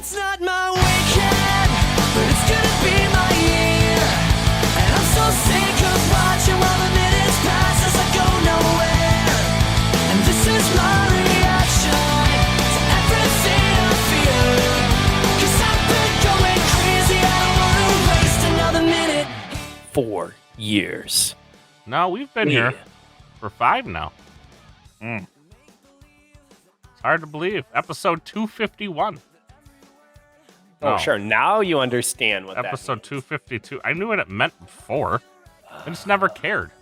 It's not my weekend, but it's gonna be my year. And I'm so sick of watching while the minutes pass as I go nowhere. And this is my reaction to everything I'm feeling. 'Cause I've been going crazy, I don't wanna waste another minute. 4 years. No, we've been here for 5 now. It's hard to believe. Episode 251. Oh, No. sure. Now you understand what Episode that means. 252. I knew what it meant before. I just never cared.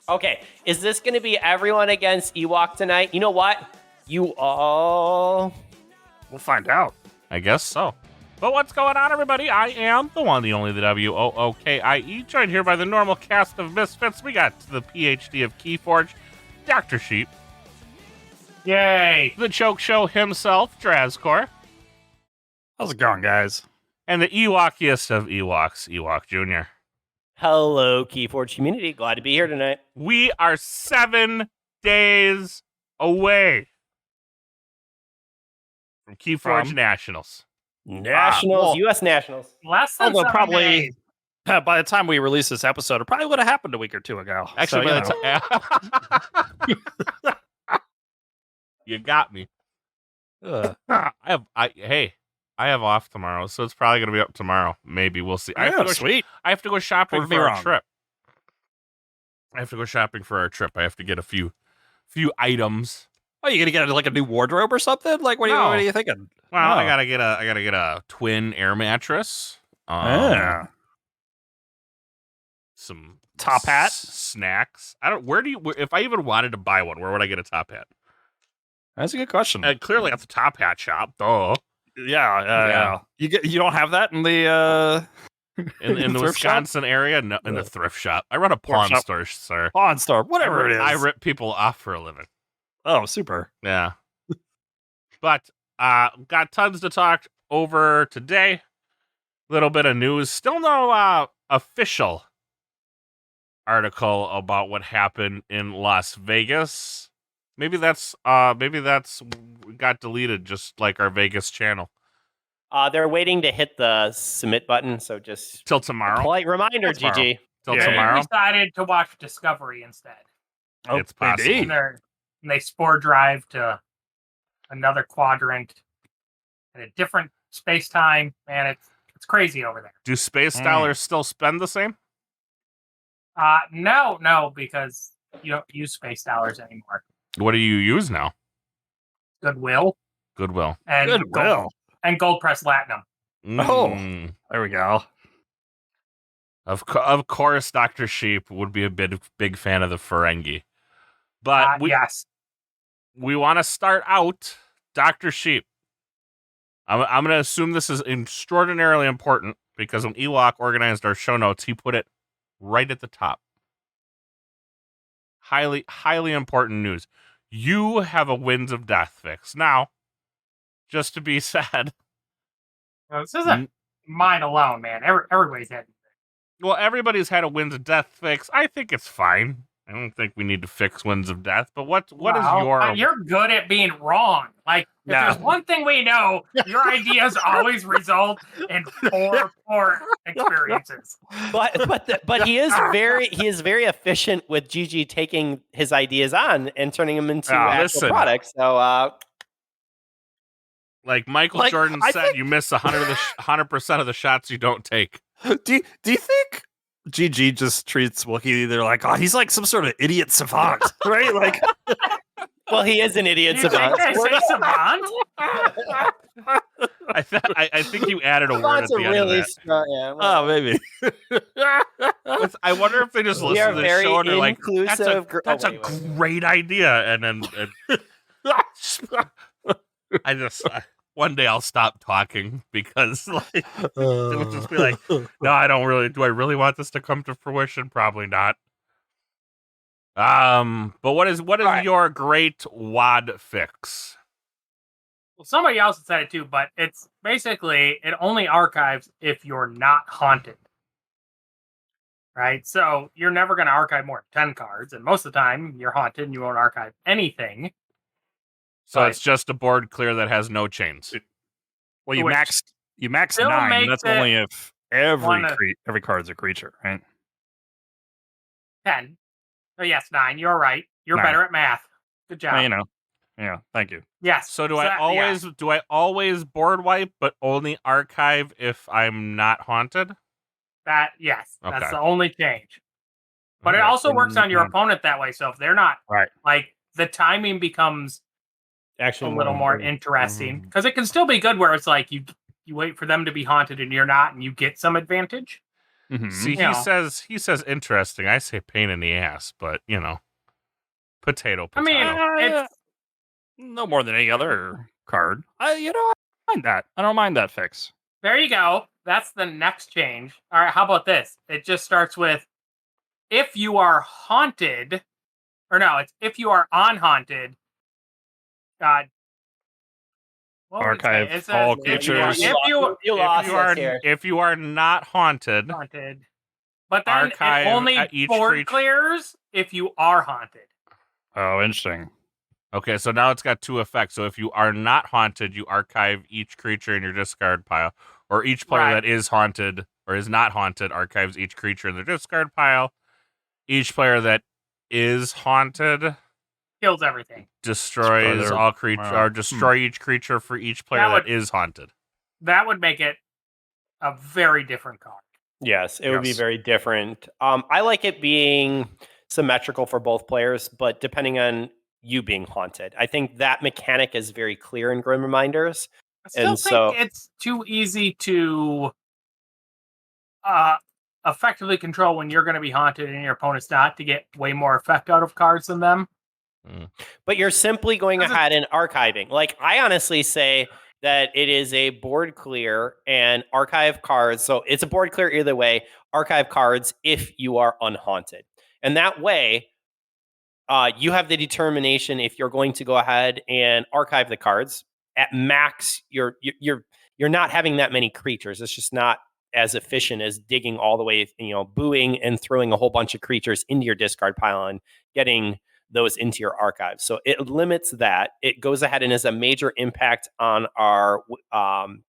Okay, is this going to be everyone against Ewok tonight? You know what? You all... We'll find out. I guess so. But what's going on, everybody? I am the one, the only, the WOOKIE, joined here by the normal cast of misfits. We got the PhD of Keyforge, Dr. Sheep. Yay! The Choke Show himself, Drazcor. How's it going, guys? And the Ewokiest of Ewoks, Ewok Jr. Hello, Keyforge community. Glad to be here tonight. We are 7 days away from Keyforge Nationals. Nationals, well- U.S. Nationals. Less than probably by the time we release this episode, it probably would have happened a week or two ago. Actually, So, by the time you got me. I have off tomorrow, so it's probably gonna be up tomorrow. Maybe we'll see. I have to sweet. I have to go shopping Prove me for our wrong. trip. I have to go shopping for our trip. I have to get a few items. Oh, you gonna get like a new wardrobe or something? Like, what No. are you thinking? Well, Oh. I gotta get a twin air mattress. Yeah. Some Top hat? snacks. If I even wanted to buy one, where would I get a top hat? That's a good question. Clearly at the top hat shop. Duh. Yeah. You don't have that in the In the thrift shop? Wisconsin area, no, in the thrift shop. I run a pawn shop. store, sir. Pawn store, whatever it is. I rip people off for a living. Oh, super. Yeah. But got tons to talk over today. Little bit of news. Still no official article about what happened in Las Vegas. Maybe that's got deleted, just like our Vegas channel. They're waiting to hit the submit button, so just Till tomorrow. polite reminder, Tomorrow. GG. Till Yeah. tomorrow. Decided to watch Discovery instead. Oh, It's possible. indeed. And they spore drive to another quadrant in a different space time, and it's crazy over there. Do space dollars still spend the same? No, because you don't use space dollars anymore. What do you use now? Goodwill Goodwill. and Goodwill. Gold Press Platinum. Oh. Mm. There we go. Of course, Dr. Sheep would be a big fan of the Ferengi. But Yes. we want to start out, Dr. Sheep. I'm going to assume this is extraordinarily important because when Ewok organized our show notes, he put it right at the top. Highly, highly important news. You have a Winds of Death fix. Now, just to be said, Well, this isn't mine alone, man. Everybody's had. well, everybody's had a Winds of Death fix. I think it's fine. I don't think we need to fix Winds of Death. But what is your... You're good at being wrong. Like, if No. there's one thing we know, your ideas always result in poor experiences. But he is very efficient with GG taking his ideas on and turning them into actual listen. products. So Like Michael Like, Jordan I said, think- you miss 100% of the shots you don't take. Do you think GG just treats Wookiee? They're like, oh, he's like some sort of idiot savant, right? Like, well, he is an idiot You think savant. they say savant? I think you added a word at Savants the are end really of that. strong. Yeah, well, oh, maybe. I wonder if they just we listen are to the very show and they're like, inclusive. that's a great idea. And then I just... one day I'll stop talking because like it would just be like, no, I don't really. Do I really want this to come to fruition? Probably not. But what is right. your great WAD fix? Well, somebody else said it too, but it's basically it only archives if you're not haunted. Right? So you're never going to archive more than 10 cards, and most of the time you're haunted and you won't archive anything. So Right. it's just a board clear that has no chains. Well, you Which max still 9. makes That's it only if every wanna- every card's a creature, right? 10. Oh, yes, 9. You're right. You're 9. better at math. Good job. Well, yeah. Thank you. Yes. So do I always board wipe, but only archive if I'm not haunted? Yes, that's Okay. the only change. But it Okay. also works on your Yeah. opponent that way. So if they're not Right. like the timing becomes Actually, a little more important. interesting because it can still be good where it's like you wait for them to be haunted and you're not, and you get some advantage. Mhm. See, You know. he says interesting. I say pain in the ass, but potato. I mean, it's no more than any other card. I don't mind that. I don't mind that fix. there you go. That's the next change. All right, how about this? It just starts with if you are haunted, or no, it's if you are on haunted. God. What would it say? Archive It says all if you are- creatures. If you are not haunted, haunted, but then Archive it only at each board creature. clears if you are haunted. Oh, interesting. okay, so now it's got 2 effects. So if you are not haunted, you archive each creature in your discard pile, or each player Right. that is haunted or is not haunted archives each creature in their discard pile. Each player that is haunted Kills everything. destroys their- all creatures, wow. or destroy each creature for each player That that would- is haunted. That would make it a very different card. Yes, it would be Yes. very different. I like it being symmetrical for both players, but depending on you being haunted, I think that mechanic is very clear in Grim Reminders. I still And think so- it's too easy to effectively control when you're going to be haunted and your opponent's not, to get way more effect out of cards than them. But you're simply going Doesn't- ahead and archiving. Like, I honestly say that it is a board clear and archive cards. So it's a board clear either way. Archive cards if you are unhaunted, and that way, you have the determination if you're going to go ahead and archive the cards at max. You're not having that many creatures. It's just not as efficient as digging all the way, booing and throwing a whole bunch of creatures into your discard pile and getting those into your archive. So it limits that. It goes ahead and has a major impact on our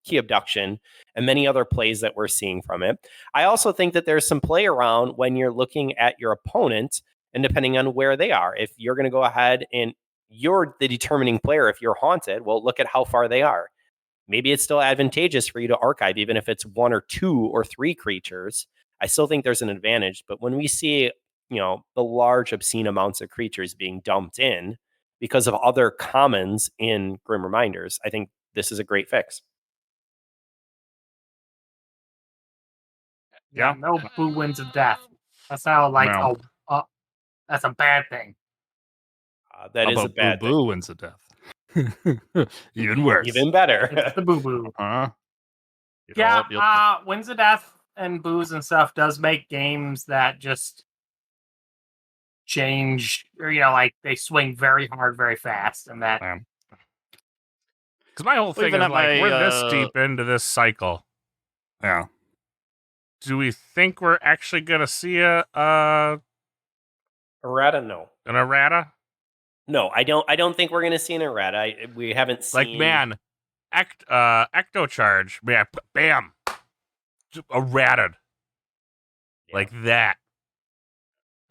key abduction and many other plays that we're seeing from it. I also think that there's some play around when you're looking at your opponent and depending on where they are. If you're going to go ahead and you're the determining player, if you're haunted, well, look at how far they are. Maybe it's still advantageous for you to archive, even if it's 1 or 2 or 3 creatures. I still think there's an advantage. But when we see, the large, obscene amounts of creatures being dumped in because of other commons in Grim Reminders, I think this is a great fix. Yeah. No boo wins of death. That's how No. that's a bad thing. That How is a about bad Boo Boo wins the death. Even worse. thing. Even better. It's the boo boo. Yeah. Wins of death and boos and stuff does make games that just change, or they swing very hard, very fast, and that Because my whole thing Even is at like, my, we're this deep into this cycle. Yeah. Do we think we're actually going to see an Errata, no. errata? No, I don't think we're going to see an errata. We haven't seen. Like, man, ecto charge, man, bam, errated. Yeah. Like that.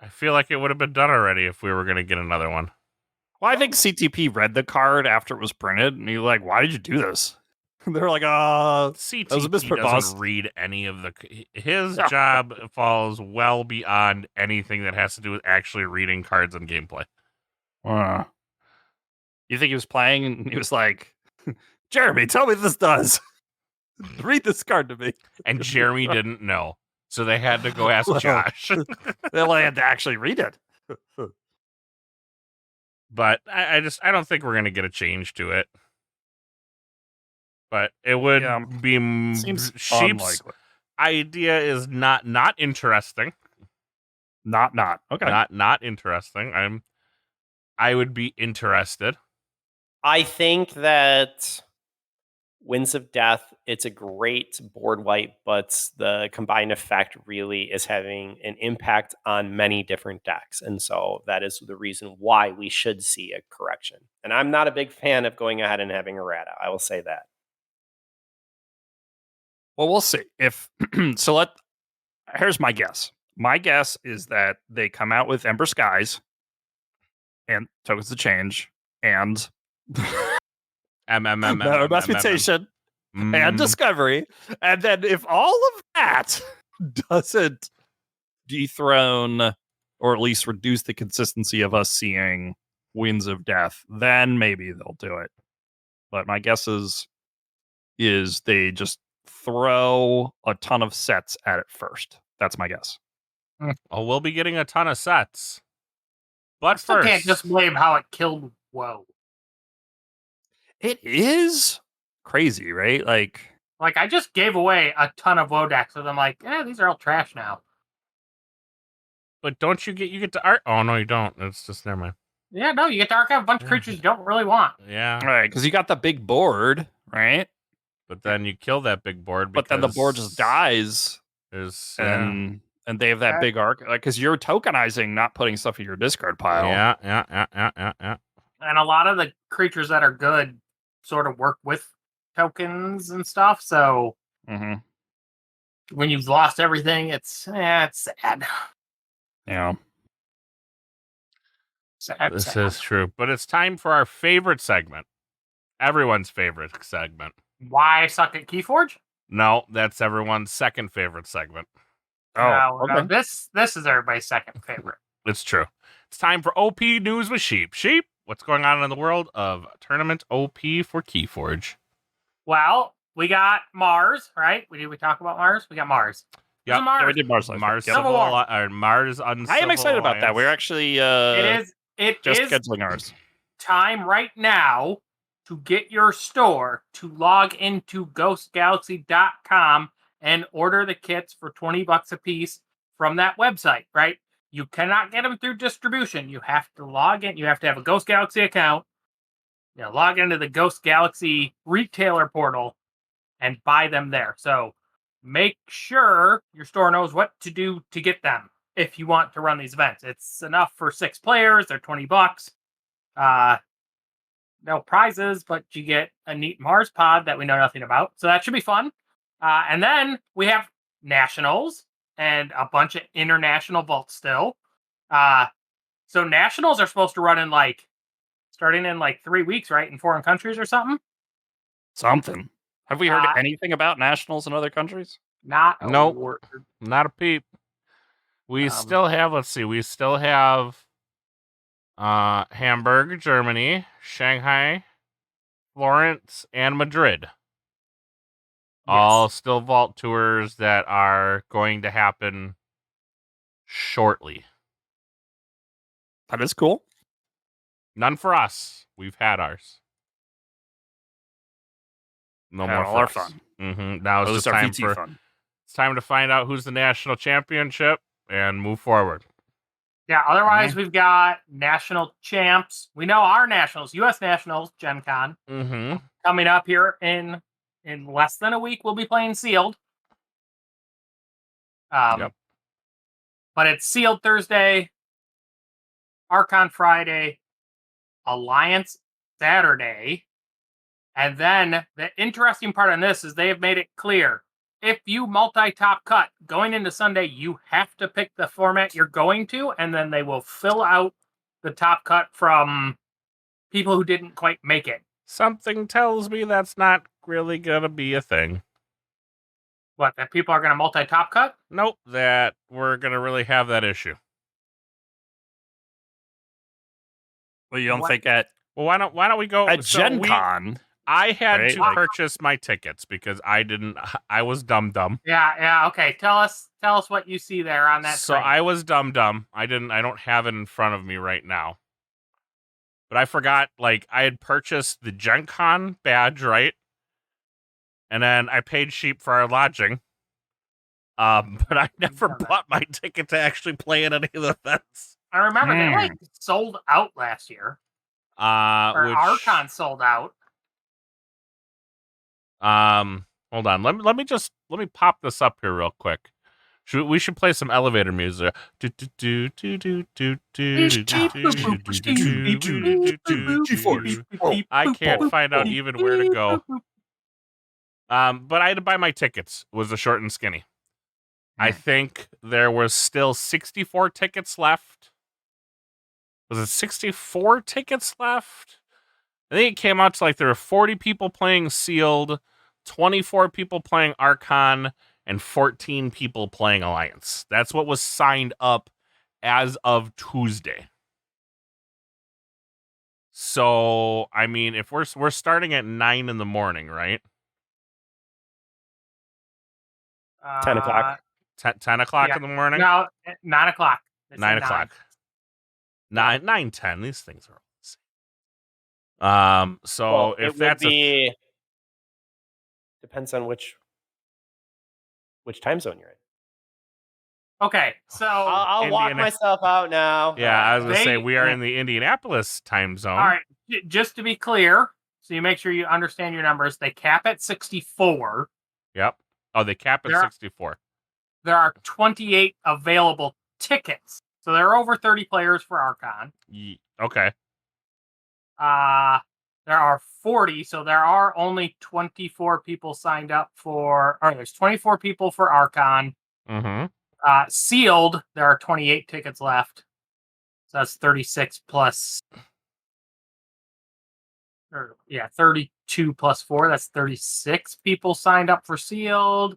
I feel like it would have been done already if we were going to get another one. Well, I think CTP read the card after it was printed, and he's like, "Why did you do this?" They're like, CTP was a misprint, doesn't boss. read any of his job falls well beyond anything that has to do with actually reading cards and gameplay. You think he was playing, and he was like, "Jeremy, tell me what this does. Read this card to me." And Jeremy didn't know, so they had to go ask Well, Josh. They only had to actually read it. But I don't think we're going to get a change to it. But it would Yeah, be Seems Sheep's unlikely. idea is not interesting. Not. Okay. Not interesting. I would be interested. I think that Winds of Death, it's a great board wipe, but the combined effect really is having an impact on many different decks. And so that is the reason why we should see a correction. And I'm not a big fan of going ahead and having errata. I will say that. Well, we'll see. If so, here's my guess. My guess is that they come out with Ember Skies and Tokens of Change and Reputation and Discovery, and then if all of that doesn't dethrone or at least reduce the consistency of us seeing Winds of Death, then maybe they'll do it. But my guess is they just throw a ton of sets at it first. That's my guess. Oh, we'll be getting a ton of sets. But Still first, can't just blame how it killed WoW. It is crazy, right? Like I just gave away a ton of WoW decks, so I'm like, these are all trash now. but don't you get to art? Oh no, you don't. It's just never mind. Yeah, no, you get to archive a bunch of creatures you don't really want. Yeah, all right, because you got the big board, right? but then you kill that big board. But then the board just dies, And and they have that big arc, like because you're tokenizing, not putting stuff in your discard pile. yeah. And a lot of the creatures that are good sort of work with tokens and stuff. So when you've lost everything, it's sad. Yeah. Sad. This is true. But it's time for our favorite segment. Everyone's favorite segment. Why I suck at Keyforge? No, that's everyone's second favorite segment. No, okay. this is everybody's second favorite. It's true. It's time for OP News with Sheep. Sheep, what's going on in the world of tournament OP for Keyforge? Well, we got Mars, right? Did we talk about Mars? We got Mars. Yep. Mars. Yeah, we did Mars. Mars Civil War. Mars Uncivil I am excited about that. We're actually It just is scheduling ours. time right now to get your store to log into ghostgalaxy.com and order the kits for $20 a piece from that website, right? You cannot get them through distribution. You have to log in. You have to have a Ghost Galaxy account. Log into the Ghost Galaxy retailer portal and buy them there. So make sure your store knows what to do to get them if you want to run these events. It's enough for 6 players. They're $20. No prizes, but you get a neat Mars pod that we know nothing about. So that should be fun. And then we have nationals and a bunch of international vaults still. So nationals are supposed to run in starting in 3 weeks, right? In foreign countries or something. Something. Have we heard anything about nationals in other countries? Not a Nope. word. Not a peep. We still have, let's see, we still have Hamburg, Germany, Shanghai, Florence, and Madrid. Yes. All still vault tours that are going to happen shortly. That is cool. None for us. We've had ours. No Had more all for our us. fun. Now it's At just least our time VT for fun. it's time to find out who's the national championship and move forward. Yeah, otherwise we've got national champs. We know our nationals, U.S. nationals, Gen Con, coming up here in less than a week. We'll be playing Sealed. Yep. But it's Sealed Thursday, Archon Friday, Alliance Saturday. And then the interesting part on this is they have made it clear. If you multi-top cut going into Sunday, you have to pick the format you're going to, and then they will fill out the top cut from people who didn't quite make it. Something tells me that's not really going to be a thing. What, that people are going to multi-top cut? Nope, that we're going to really have that issue. Well, you don't think at Well, why don't we go at Gen Con? I had Right, to like- purchase my tickets because I was dumb. Yeah, okay. Tell us what you see there on that So screen. I was dumb. I don't have it in front of me right now. But I forgot, I had purchased the Gen Con badge, right? And then I paid Sheep for our lodging. But I never bought my ticket to actually play in any of the events. I remember they sold out last year. Or Archon sold out. Hold on. Let me pop this up here real quick. We should play some elevator music. I can't find out even where to go. But I had to buy my tickets. It was the short and skinny. I think there was still 64 tickets left. Was it 64 tickets left? I think it came out to like there were 40 people playing Sealed, 24 people playing Archon, and 14 people playing Alliance. That's what was signed up as of Tuesday. So, I mean, if we're starting at 9 in the morning, right? 10 o'clock. 10 o'clock yeah. in the morning? No, 9 o'clock. It's 9 at o'clock. 9. 9:10. These things are all the same. So Well, if it would that's be depends on which time zone you're in. Okay, so I'll walk Indiana- myself out now. yeah, I was gonna say They- we are in the Indianapolis time zone. all right, just to be clear, so you make sure you understand your numbers. They cap at 64. Yep. Oh, they cap at There are- 64. There are 28 available tickets, so there are over 30 players for Archon. Okay. There are 40, so there are only 24 people signed up for. Or there's 24 people for Archon. Mm-hmm. Sealed, there are 28 tickets left. So that's 36 plus. 32 plus 4. That's 36 people signed up for Sealed.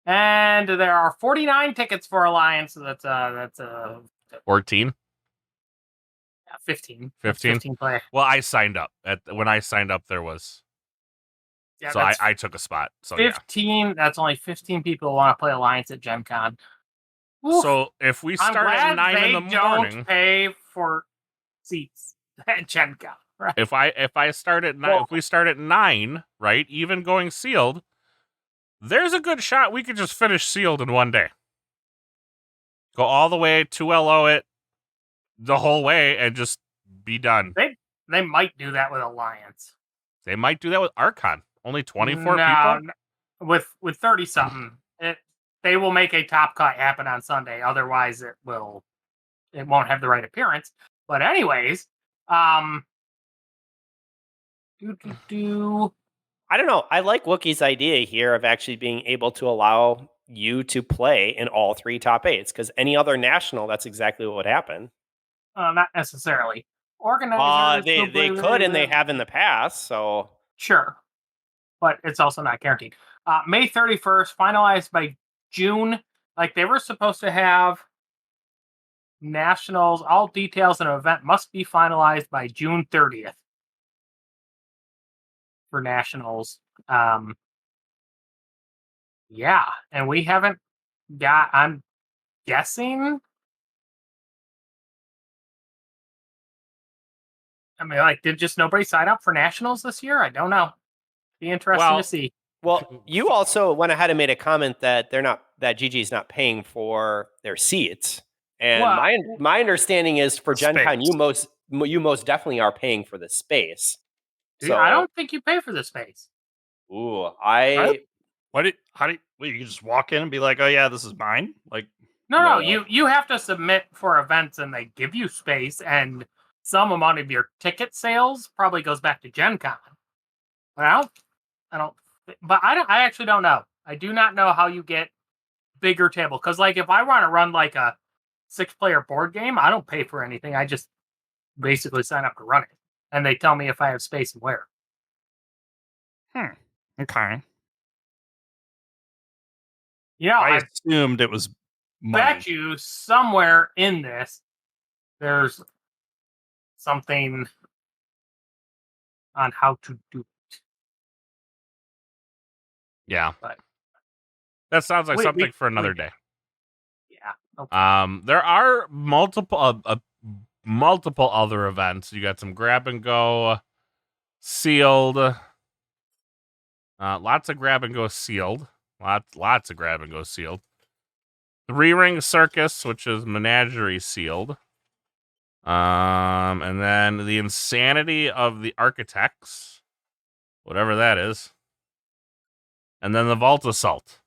And there are 49 tickets for Alliance. So that's 14. 15. 15? Player. Well, I signed up. When I signed up, there was. Yeah, So that's I took a spot. So yeah. 15. That's only 15 people who want to play Alliance at Gen Con. Oof. So if we I'm start at glad 9 they in the morning, don't pay for seats at Gen Con. Right? if I start at 9, if we start at 9, right, even going Sealed, there's a good shot we could just finish Sealed in one day. Go all the way to LO it the whole way and just be done. They might do that with Alliance. They might do that with Archon. Only 24 No, people? with 30 something. They will make a top cut happen on Sunday. Otherwise it won't have the right appearance. But anyways, I don't know. I like Wookie's idea here of actually being able to allow you to play in all 3 top 8s, because any other national, that's exactly what would happen. Not necessarily. Organizers They could, and they have in the past. So sure, but it's also not guaranteed. May 31st, finalized by June. Like they were supposed to have nationals. All details in an event must be finalized by June 30th for nationals. Yeah, and we haven't got. I'm guessing. I mean, like, did just nobody sign up for nationals this year? I don't know. Be interesting to see. Well, you also went ahead and made a comment that that GG is not paying for their seats. And Well, my understanding is for Gen Con, Space. you most definitely are paying for the space. Dude, I don't think you pay for the space. Ooh, Wait, you can just walk in and be like, oh yeah, this is mine? Like, No, you have to submit for events and they give you space, and some amount of your ticket sales probably goes back to Gen Con. But I actually don't know. I do not know how you get bigger table. Because like if I want to run like a 6-player board game, I don't pay for anything. I just basically sign up to run it. And they tell me if I have space and where. okay. You know, I I assumed it was money. bet you somewhere in this there's something on how to do it. Yeah. But That sounds like we- something we- for another we- day. Yeah. Okay. There are multiple other events. You got some grab and go Sealed. Lots of grab and go Sealed. Lots of grab and go Sealed. 3-ring circus, which is menagerie Sealed. And then the insanity of the architects, whatever that is. And then the vault assault.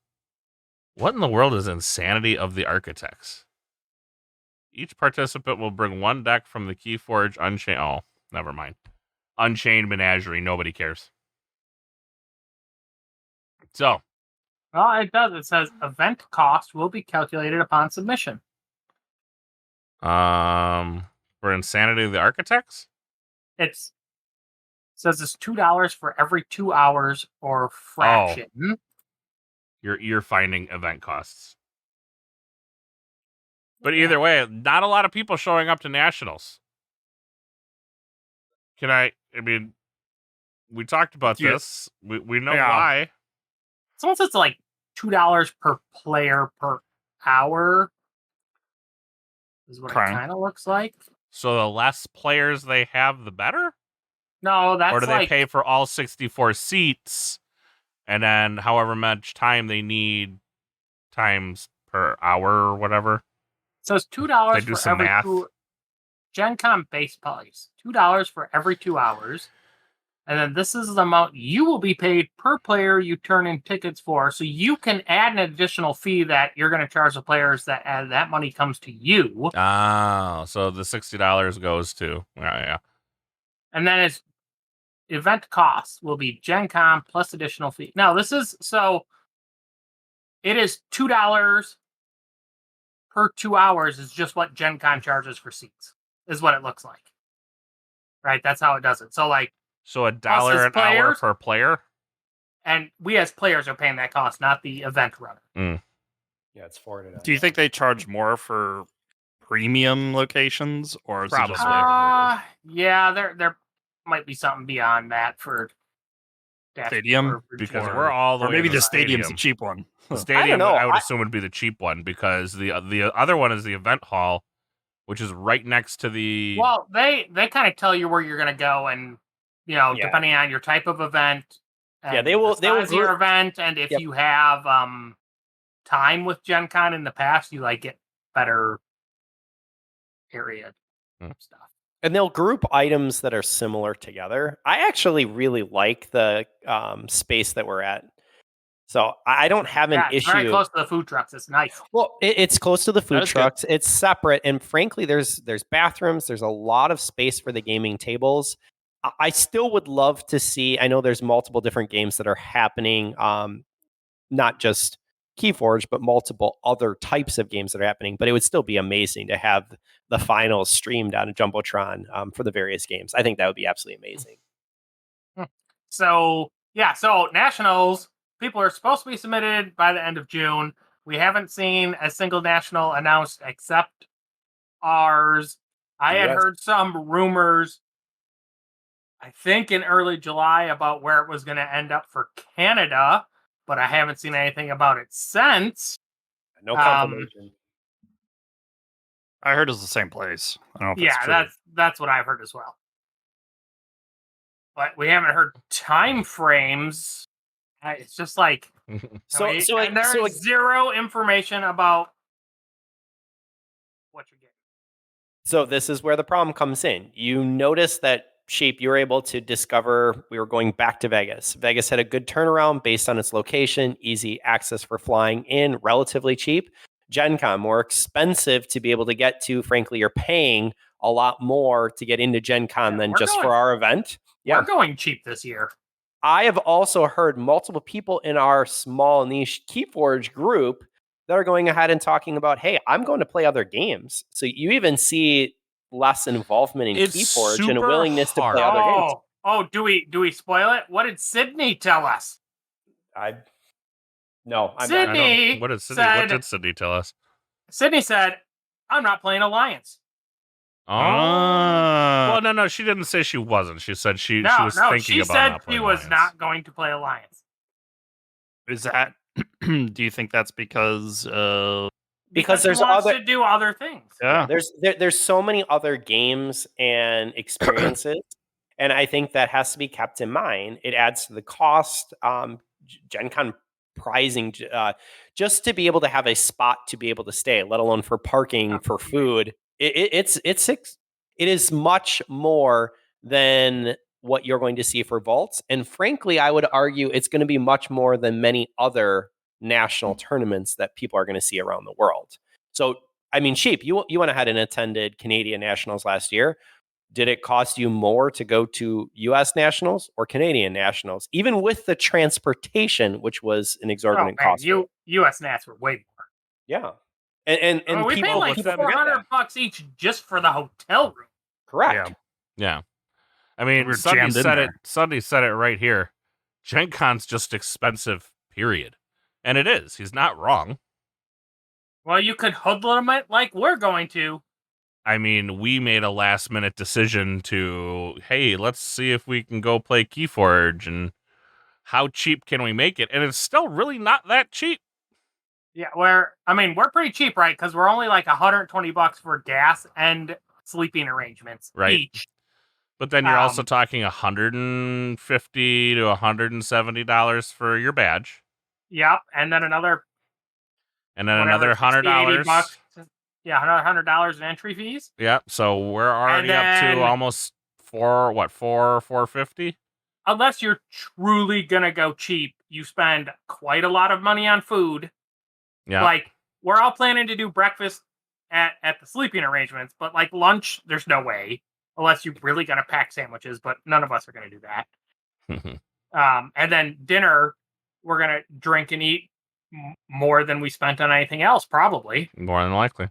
What in the world is insanity of the architects? Each participant will bring 1 deck from the Keyforge Unchained. Oh, never mind. Unchained Menagerie. Nobody cares. So, Well, it does. It says event cost will be calculated upon submission. for Insanity of the Architects? It says it's $2 for every 2 hours or fraction. You're finding event costs. But either way, not a lot of people showing up to nationals. I mean, we talked about this. We know why. Someone says it's like $2 per player per hour. Is what it kind of looks like. So the less players they have, the better? No, that's or do they pay for all 64 seats and then however much time they need times per hour or whatever? So it's $2 They do for some every math. Gen Con base price. $2 for every 2 hours. And then this is the amount you will be paid per player you turn in tickets for. So you can add an additional fee that you're going to charge the players that money comes to you. Oh, so the $60 goes to yeah. And then it's event costs will be Gen Con plus additional fee. Now it is $2 per 2 hours is just what Gen Con charges for seats, is what it looks like. Right? That's how it does it. So $1 an hour per player? And we as players are paying that cost, not the event runner. Yeah, it's forwarded. Do you think they charge more for premium locations, or is it just yeah, there might be something beyond that for stadium? Because we're all the or way maybe to the stadium's a cheap one. The stadium, know. I would assume, would be the cheap one because the other one is the event hall, which is right next to the. Well, they kind of tell you where you're going to go, and depending on your type of event. And they will your event, and if you have time with Gen Con in the past, you get better area stuff. And they'll group items that are similar together. I actually really like the space that we're at. So I don't have an issue. It's very close to the food trucks. It's nice. Well, it's close to the food trucks. Good. It's separate. And frankly, there's bathrooms. There's a lot of space for the gaming tables. I still would love to see, I know there's multiple different games that are happening, not just Keyforge, but multiple other types of games that are happening. But it would still be amazing to have the finals streamed on a Jumbotron for the various games. I think that would be absolutely amazing. So nationals, people are supposed to be submitted by the end of June. We haven't seen a single national announced except ours. I had heard some rumors, I think in early July, about where it was going to end up for Canada, but I haven't seen anything about it since. No confirmation. I heard it's the same place. I don't know if it's true. That's what I've heard as well. But we haven't heard time frames. It's just there is zero information about what you're getting. So this is where the problem comes in. You notice that Sheep, you were able to discover we were going back to Vegas. Vegas had a good turnaround based on its location, easy access for flying in, relatively cheap. Gen Con, more expensive to be able to get to. Frankly, you're paying a lot more to get into Gen Con than just for our event. We're going cheap this year. I have also heard multiple people in our small niche Keyforge group that are going ahead and talking about, hey, I'm going to play other games. So you even see less involvement in Keyforge and a willingness to play other games. Oh, do we spoil it? What did Sydney tell us? Sydney. What did Sydney tell us? Sydney said, "I'm not playing Alliance." Well, no, she didn't say she wasn't. She said she was thinking about not playing she was Alliance. not going to play Alliance. Is that? Do you think that's because there's wants to do other things? Yeah, there's so many other games and experiences, and I think that has to be kept in mind. It adds to the cost. Gen Con pricing, just to be able to have a spot to be able to stay, let alone for parking, for food. It is much more than what you're going to see for vaults, and frankly, I would argue it's going to be much more than many other national tournaments that people are going to see around the world. So, I mean, Sheep, you went ahead and attended Canadian Nationals last year. Did it cost you more to go to U.S. nationals or Canadian nationals, even with the transportation, which was an exorbitant cost? U.S. Nats were way more. Yeah, and We paid people like people forget that. $400 each just for the hotel room. Correct. Yeah. I mean, We were Sunday jammed in said it. there. Sunday said it right here. Gen Con's just expensive, period. And it is. He's not wrong. Well, you could hoodlum it like we're going to. I mean, we made a last minute decision to, hey, let's see if we can go play Keyforge and how cheap can we make it? And it's still really not that cheap. Yeah, we're pretty cheap, right? Because we're only like $120 for gas and sleeping arrangements Right. each. But then you're also talking $150 to $170 for your badge. Yep, and then another Another $100. $60, $80. Yeah, $100 in entry fees. Yeah, so we're already up to almost $450. Unless you're truly gonna go cheap, you spend quite a lot of money on food. Yeah, Like, we're all planning to do breakfast at the sleeping arrangements, but like lunch, there's no way. Unless you're really gonna pack sandwiches, but none of us are gonna do that. And then dinner, we're gonna drink and eat more than we spent on anything else, probably. more than likely.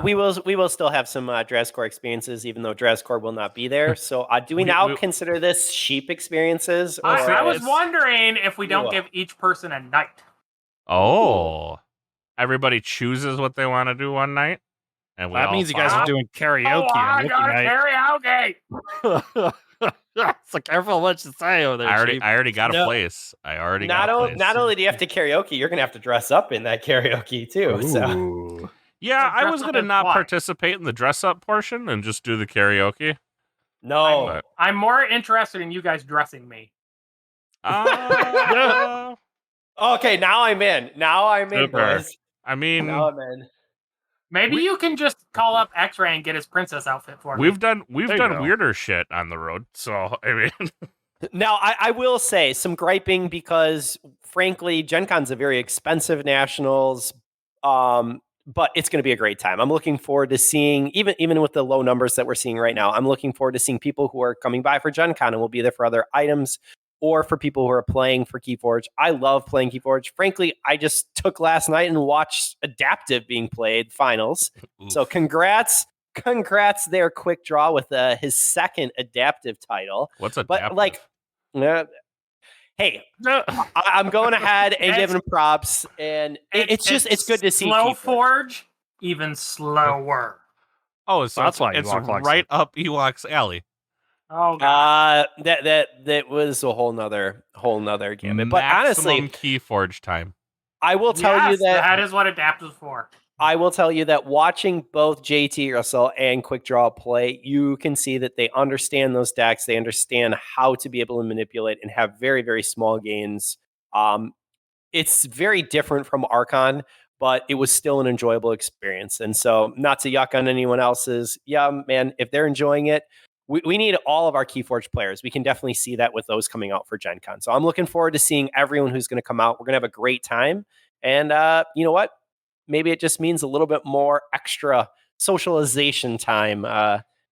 We will still have some Dresscore experiences, even though Dresscore will not be there. So do we consider this sheep experiences? Or I was wondering if we don't give each person a night. Oh, everybody chooses what they want to do one night, and That means you guys are doing karaoke. I got a karaoke. It's like careful what you say over there. I already got a No. place. not only do you have to karaoke, you're gonna have to dress up in that karaoke too. So Ooh. Yeah, I Dress was up gonna as not what? participate in the dress up portion and just do the karaoke. no, But- I'm more interested in you guys dressing me. okay, now I'm in. Super. Boys. I mean, Now I'm in. Maybe you can just call up X-Ray and get his princess outfit for me. we've done There you go. weirder shit on the road. So I mean, Now, I will say some griping because, frankly, Gen Con's a very expensive nationals, but it's going to be a great time. I'm looking forward to seeing, even with the low numbers that we're seeing right now, I'm looking forward to seeing people who are coming by for Gen Con and will be there for other items or for people who are playing for Keyforge. I love playing Keyforge. Frankly, I just took last night and watched Adaptive being played finals. So congrats there, Quick Draw with his second Adaptive title. what's a But like, hey, I'm going ahead and giving him props, and it's good to see Slow Keyforge. Forge, even slower. oh, so That's why it's Ewok likes right it. up Ewok's alley. Oh god. That was a whole nother gambit. But honestly, Maximum Keyforge time. I will tell you that is what Adaptive's for. I will tell you that watching both JT Russell and Quick Draw play, you can see that they understand those decks. They understand how to be able to manipulate and have very, very small gains. It's very different from Archon, but it was still an enjoyable experience. And so, not to yuck on anyone else's, yeah, man, if they're enjoying it, we need all of our Keyforge players. We can definitely see that with those coming out for Gen Con. So I'm looking forward to seeing everyone who's going to come out. We're going to have a great time. And you know what? Maybe it just means a little bit more extra socialization time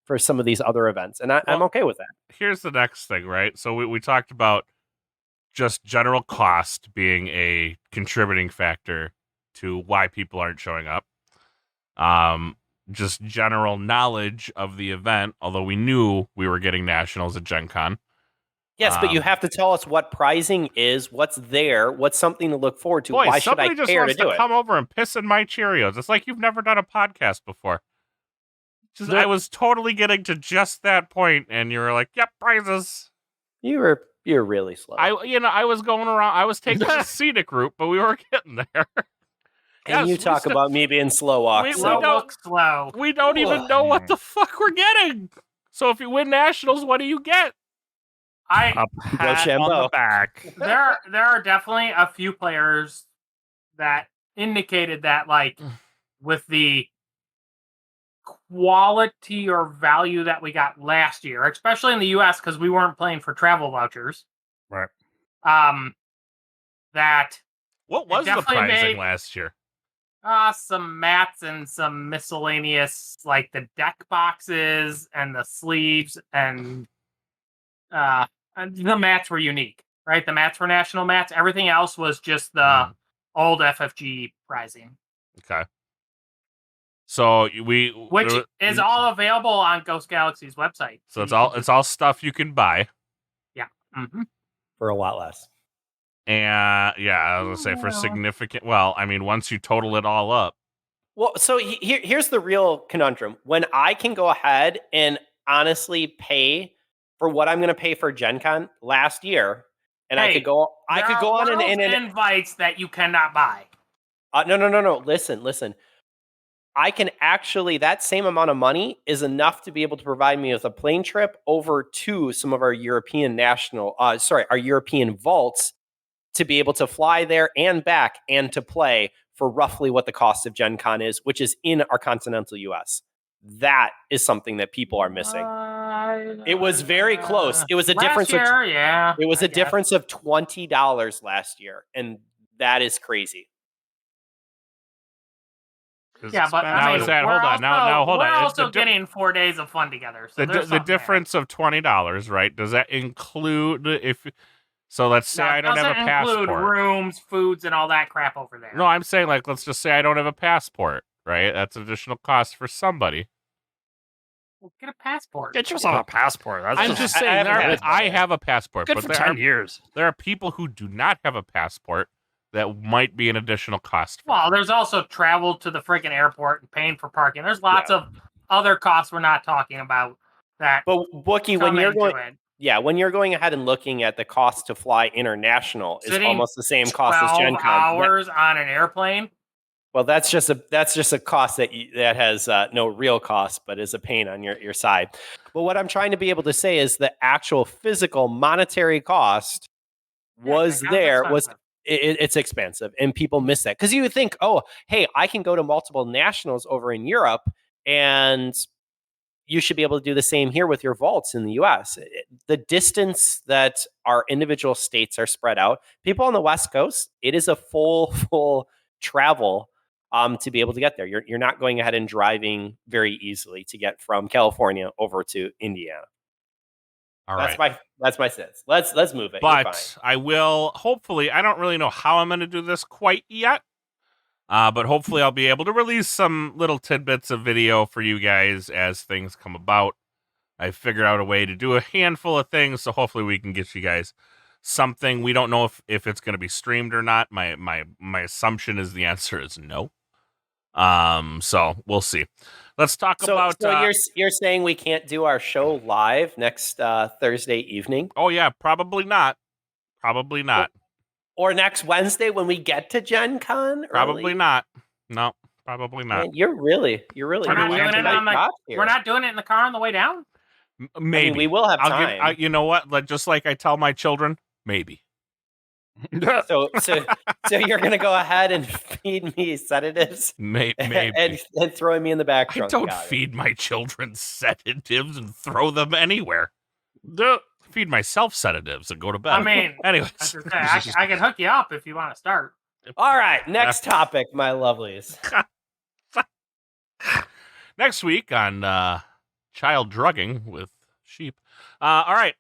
for some of these other events. And I'm okay with that. Here's the next thing, right? So we talked about just general cost being a contributing factor to why people aren't showing up. Just general knowledge of the event, although we knew we were getting nationals at Gen Con. Yes, but you have to tell us what prizing is, what's there, what's something to look forward to. Boy, Why should I somebody just care to wants do to it? come over and piss in my Cheerios. It's like you've never done a podcast before. I was totally getting to just that point, and you were like, "Yep, prizes." You're really slow. I was going around. I was taking the scenic route, but we were getting there. And you talk about me being slow walk. we Slow don't- look slow. We don't even know what the fuck we're getting. So if you win nationals, what do you get? A pat on the back. There are definitely a few players that indicated that, like, with the quality or value that we got last year, especially in the US, because we weren't playing for travel vouchers. Right. That What was the definitely pricing made- last year? Some mats and some miscellaneous, like the deck boxes and the sleeves, and the mats were unique, right? The mats were national mats. Everything else was just the old FFG pricing, Okay. So which is all available on Ghost Galaxy's website. So it's all stuff you can buy. Yeah. Mm-hmm. For a lot less. And yeah, I was gonna say for significant. Well, I mean, once you total it all up. Well, so here's the real conundrum. When I can go ahead and honestly pay for what I'm going to pay for Gen Con last year, and I could go on and invites that you cannot buy. No. Listen. I can actually, that same amount of money is enough to be able to provide me with a plane trip over to some of our European our European vaults to be able to fly there and back and to play for roughly what the cost of Gen Con is, which is in our continental US. That is something that people are missing. It was very close. It was a difference difference of $20 last year, and that is crazy. Yeah, but now is that hold on. Now hold on. We're also getting 4 days of fun together. So the difference of $20, right? Does that include if? So let's say I don't have a passport. Include rooms, foods, and all that crap over there. No, I'm saying like let's just say I don't have a passport, right? That's additional cost for somebody. Well, get a passport. Get yourself a passport. I'm just saying I have a passport. Good but for 10 years. There are people who do not have a passport that might be an additional cost. Well, there's also travel to the freaking airport and paying for parking. There's lots of other costs we're not talking about. But Wookie, when you're going ahead and looking at the cost to fly international is almost the same cost as Gen Con. Hours on an airplane. Well, that's just a cost that has no real cost, but is a pain on your side. But what I'm trying to be able to say is the actual physical monetary cost it's expensive, and people miss that because you would think, oh, hey, I can go to multiple nationals over in Europe, and you should be able to do the same here with your vaults in the US. The distance that our individual states are spread out, people on the West Coast, it is a full travel to be able to get there. You're not going ahead and driving very easily to get from California over to Indiana. All right. That's my sense. Let's move it. But I will hopefully. I don't really know how I'm going to do this quite yet. But hopefully I'll be able to release some little tidbits of video for you guys as things come about. I figured out a way to do a handful of things, so hopefully we can get you guys something. We don't know if it's going to be streamed or not. My assumption is the answer is no. So we'll see. Let's talk about. So you're saying we can't do our show live next Thursday evening? Oh yeah, probably not. Probably not. Or next Wednesday when we get to Gen Con? Probably not. No, probably not. Man, you're really. We're not doing it in the car on the way down. Maybe. I mean, we will have time. You know what? Just like I tell my children, maybe. So you're gonna go ahead and feed me sedatives, maybe, and throwing me in the back trunk. I don't feed my children sedatives and throw them anywhere. Feed myself sedatives and go to bed. I mean, anyways, I can hook you up if you want to start. All right, next topic, my lovelies. Next week on child drugging with sheep. All right,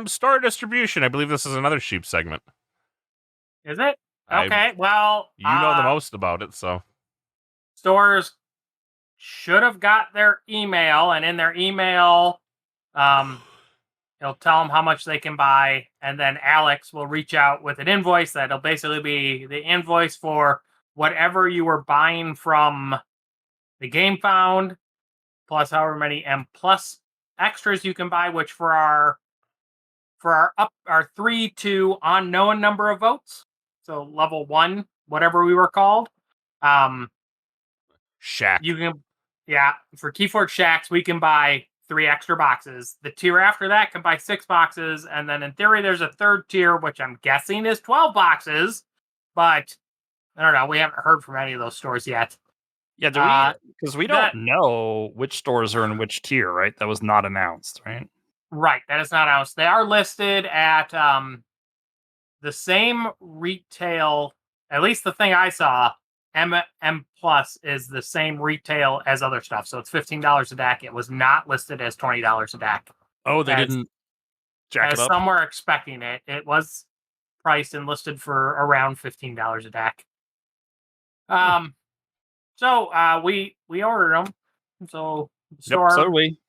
store distribution. I believe this is another sheep segment. Is it? Okay, well... You know the most about it, so... Stores should have got their email, and in their email, it'll tell them how much they can buy, and then Alex will reach out with an invoice that'll basically be the invoice for whatever you were buying from the Game Found, plus however many M plus extras you can buy, which for our 3 to unknown number of votes. So level 1, whatever we were called. Shack. You can, for Keyforge Shacks, we can buy 3 extra boxes. The tier after that can buy 6 boxes. And then in theory, there's a third tier, which I'm guessing is 12 boxes. But I don't know. We haven't heard from any of those stores yet. Yeah, because we don't know which stores are in which tier, right? That was not announced, right? Right. That is not announced. They are listed at the same retail, at least the thing I saw, M Plus is the same retail as other stuff, so it's $15 a deck. It was not listed as $20 a deck. Oh, they As- didn't jack As it up. some were expecting it. It was priced and listed for around $15 a deck. So we ordered them. So the Yep, store, so do we.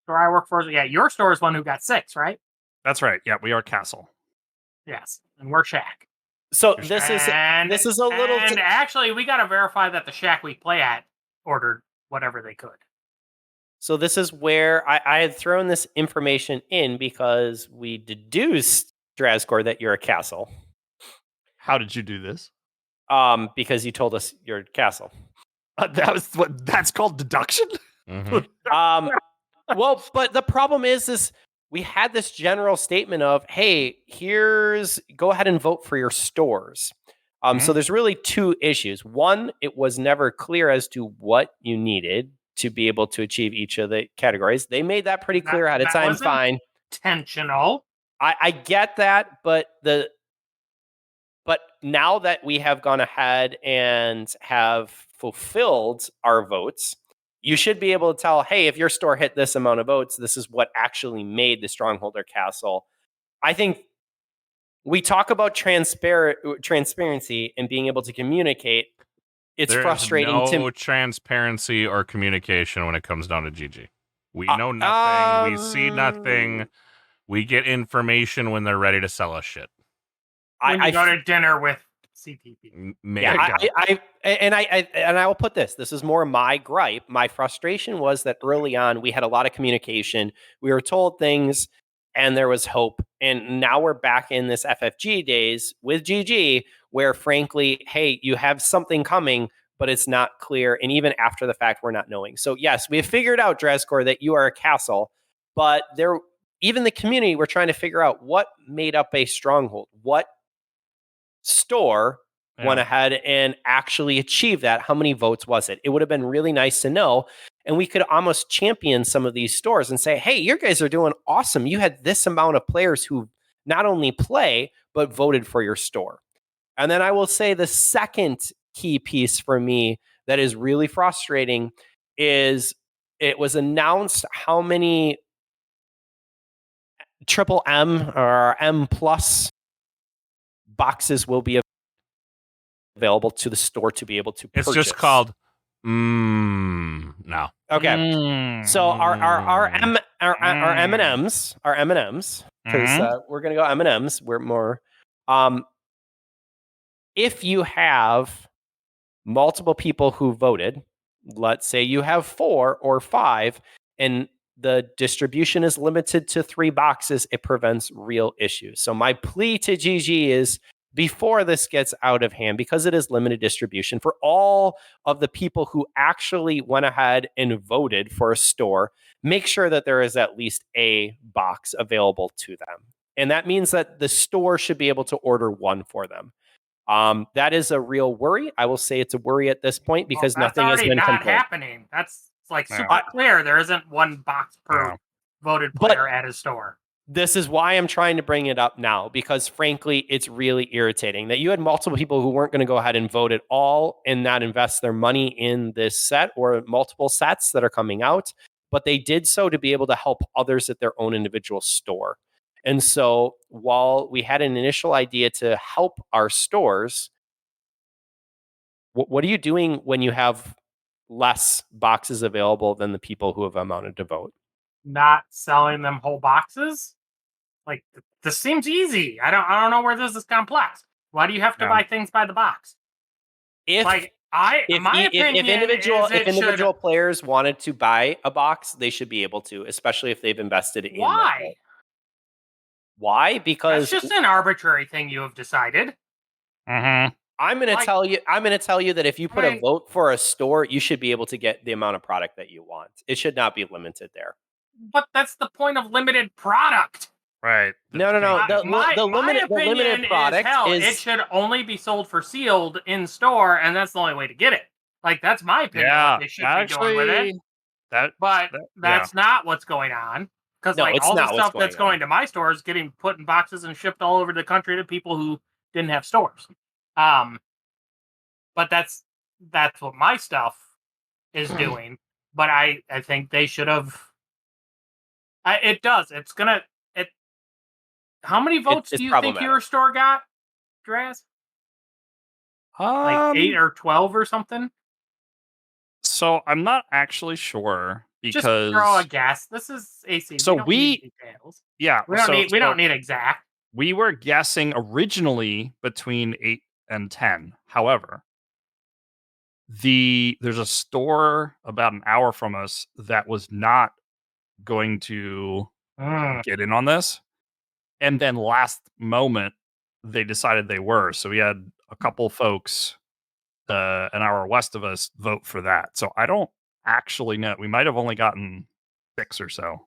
store I work for, yeah, your store is one who got 6, right? That's right. Yeah, we are Castle. Yes, and we're Shack. So You're this is And a little. And actually, we got to verify that the Shack we play at ordered whatever they could. So this is where I had thrown this information in because we deduced, Drazgor, that you're a castle. How did you do this? Because you told us you're a castle. That's called deduction? Mhm. Well, but the problem is we had this general statement of, hey, go ahead and vote for your stores. So there's really 2 issues. One, it was never clear as to what you needed to be able to achieve each of the categories. They made that pretty clear ahead of That time. wasn't Fine. Intentional. I get that, but now that we have gone ahead and have fulfilled our votes, you should be able to tell, hey, if your store hit this amount of votes, this is what actually made the Stronghold or Castle. I think we talk about transparency and being able to communicate. It's There's frustrating no transparency or communication when it comes down to GG. We know nothing. We see nothing. We get information when they're ready to sell us shit. When you go to dinner with CTP. Maybe. Yeah, I will put this. This is more my gripe. My frustration was that early on we had a lot of communication. We were told things, and there was hope. And now we're back in this FFG days with GG, where frankly, hey, you have something coming, but it's not clear. And even after the fact, we're not knowing. So yes, we have figured out, Drazgor, that you are a castle, but even the community, we're trying to figure out what made up a stronghold. What store went ahead and actually achieved that? How many votes was it? It would have been really nice to know. And we could almost champion some of these stores and say, hey, you guys are doing awesome. You had this amount of players who not only play, but voted for your store. And then I will say the second key piece for me that is really frustrating is it was announced how many triple M or M plus boxes will be available to the store to be able to purchase. It's just called no. Okay. So our M&Ms, because we're gonna go M&Ms. We're more. If you have multiple people who voted, let's say you have 4 or 5, and the distribution is limited to 3 boxes, it prevents real issues. So my plea to GG is, before this gets out of hand, because it is limited distribution, for all of the people who actually went ahead and voted for a store, make sure that there is at least a box available to them. And that means that the store should be able to order 1 for them. That is a real worry. I will say it's a worry at this point because nothing has been confirmed. Happening. That's super clear. There isn't 1 box per voted player at his store. This is why I'm trying to bring it up now, because frankly, it's really irritating that you had multiple people who weren't going to go ahead and vote at all and not invest their money in this set or multiple sets that are coming out, but they did so to be able to help others at their own individual store. And so while we had an initial idea to help our stores, what are you doing when you have less boxes available than the people who have amounted to vote? Not selling them whole boxes? Like, this seems easy. I don't know where this is complex. Why do you have to buy things by the box? If individual players wanted to buy a box, they should be able to, especially if they've invested in Why? Why? Because it's just an arbitrary thing you have decided. I'm going to tell you. I'm going to tell you that if you put a vote for a store, you should be able to get the amount of product that you want. It should not be limited there. But that's the point of limited product. Right. No. The limited product is it should only be sold for sealed in store, and that's the only way to get it. Like, that's my opinion. Yeah, they should be doing with it. That's not what's going on. Because all the stuff that's going to my store is getting put in boxes and shipped all over the country to people who didn't have stores. But that's that's what my stuff is doing. But I think they should have. It does. It's gonna. It. How many votes it's do you think problematic. your store got, Draz? Like 8 or 12 or something? So I'm not actually sure Just because throw a guess. This is AC. So we don't need details. yeah, We don't so, need. We so don't need exact. we were guessing originally between 8 and 10. However, there's a store about an hour from us that was not going to get in on this, and then last moment they decided they were. So we had a couple folks an hour west of us vote for that. So I don't actually know. We might have only gotten 6 or so.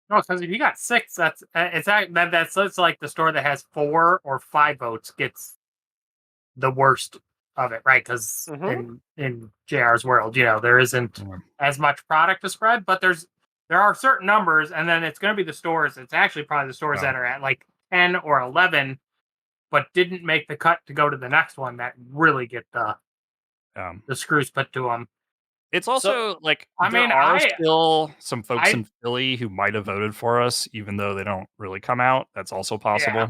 No, because if you got 6, that's it's like the store that has 4 or 5 votes gets the worst of it, right? Because in JR's world, there isn't as much product to spread, but there are certain numbers, and then it's going to be the stores. It's actually probably the stores that are at like 10 or 11, but didn't make the cut to go to the next one that really get the screws put to them. It's also there are still some folks in Philly who might have voted for us, even though they don't really come out. That's also possible. Yeah.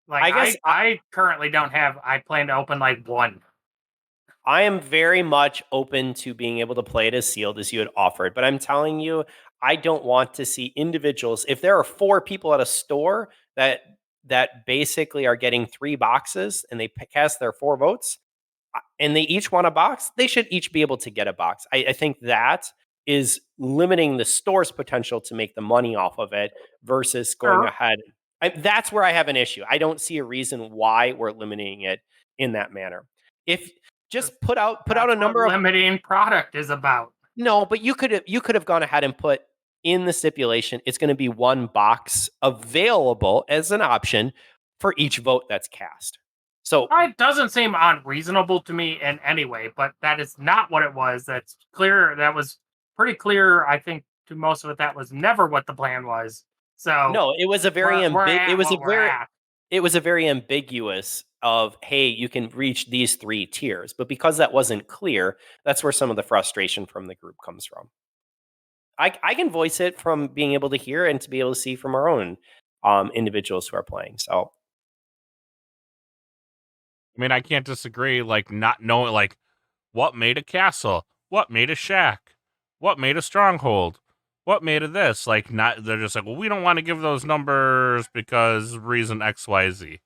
Like I currently don't have. I plan to open like 1. I am very much open to being able to play it as sealed as you had offered, but I'm telling you, I don't want to see individuals. If there are 4 people at a store that basically are getting 3 boxes and they cast their 4 votes, and they each want a box, they should each be able to get a box. I think that is limiting the store's potential to make the money off of it versus going ahead. That's where I have an issue. I don't see a reason why we're limiting it in that manner. If just put out a number of limiting product is about. No, but you could have gone ahead and put in the stipulation it's going to be 1 box available as an option for each vote that's cast. So it doesn't seem unreasonable to me in any way, but that is not what it was. That's clear. That was pretty clear, I think, to most of it. That was never what the plan was. So no, it was a very it was a very ambiguous of, hey, you can reach these 3 tiers, but because that wasn't clear, that's where some of the frustration from the group comes from. I can voice it from being able to hear and to be able to see from our own individuals who are playing. So. I mean, I can't disagree, not knowing, what made a castle? What made a shack? What made a stronghold? What made of this? They're just well, we don't want to give those numbers because reason X, Y, Z.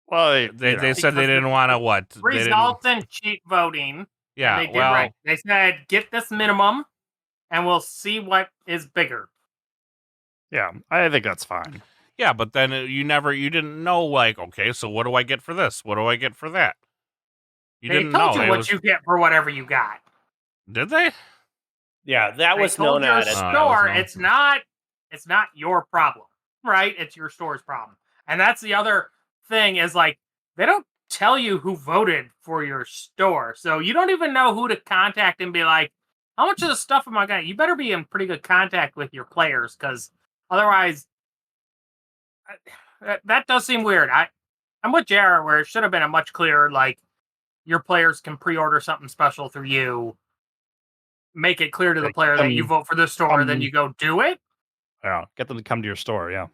Well, they said they didn't want to what? Result in cheat voting. Yeah, they did right. They said, get this minimum, and we'll see what is bigger. Yeah, I think that's fine. Yeah, but then you didn't know, okay, so what do I get for this? What do I get for that? They told you what you get for whatever you got. Did they? Yeah, that was known as store. It's not your problem, right? It's your store's problem. And that's the other thing is they don't tell you who voted for your store. So you don't even know who to contact and be like, how much of the stuff am I going to? You better be in pretty good contact with your players because otherwise that does seem weird. I'm with Jared where it should have been a much clearer, your players can pre-order something special through you. Make it clear to the player that you vote for the store, then you go do it. Yeah, get them to come to your store. Yeah,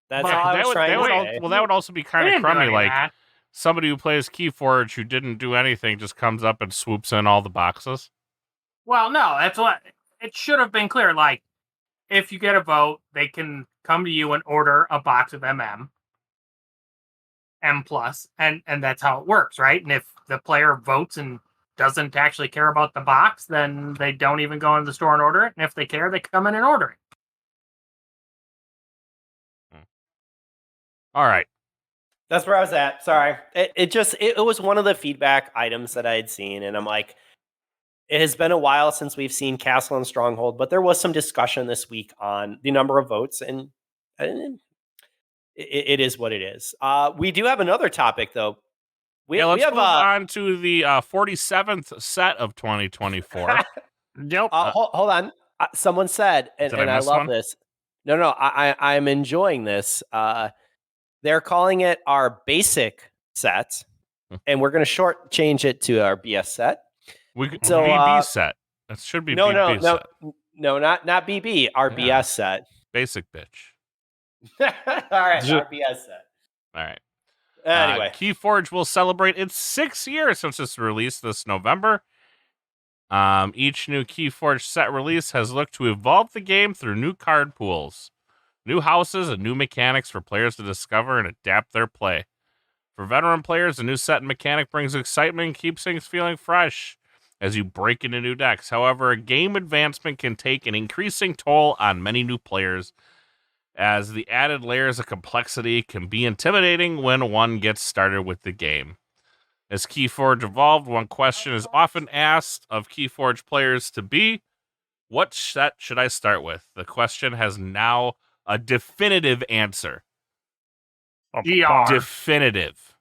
that's all I was trying to say. Well, that would also be kind of crummy. Somebody who plays Keyforge who didn't do anything just comes up and swoops in all the boxes. Well, no, that's what it should have been clear. If you get a vote, they can come to you and order a box of M plus, and that's how it works, right? And if the player votes and doesn't actually care about the box, then they don't even go into the store and order it. And if they care, they come in and order it. All right. That's where I was at. Sorry. It was one of the feedback items that I had seen. And I'm like, it has been a while since we've seen Castle and Stronghold, but there was some discussion this week on the number of votes, and it is what it is. We do have another topic, though. Let's move on to the 47th set of 2024. Yep. Hold on. Someone said, and I love this. No, I'm enjoying this. They're calling it our basic set, and we're going to short change it to our BS set. We could So, BB set. That should be BB set. No, not BB. Our Yeah. BS set. Basic bitch. All right, our BS set. All right. Anyway, Keyforge will celebrate its 6th year since its release this November. Each new Keyforge set release has looked to evolve the game through new card pools, new houses, and new mechanics for players to discover and adapt their play. For veteran players, the new set and mechanic brings excitement and keeps things feeling fresh as you break into new decks. However, game advancement can take an increasing toll on many new players, as the added layers of complexity can be intimidating when one gets started with the game. As Keyforge evolved, one question is often asked of Keyforge players to be, what set should I start with? The question has now a definitive answer. DR. Definitive.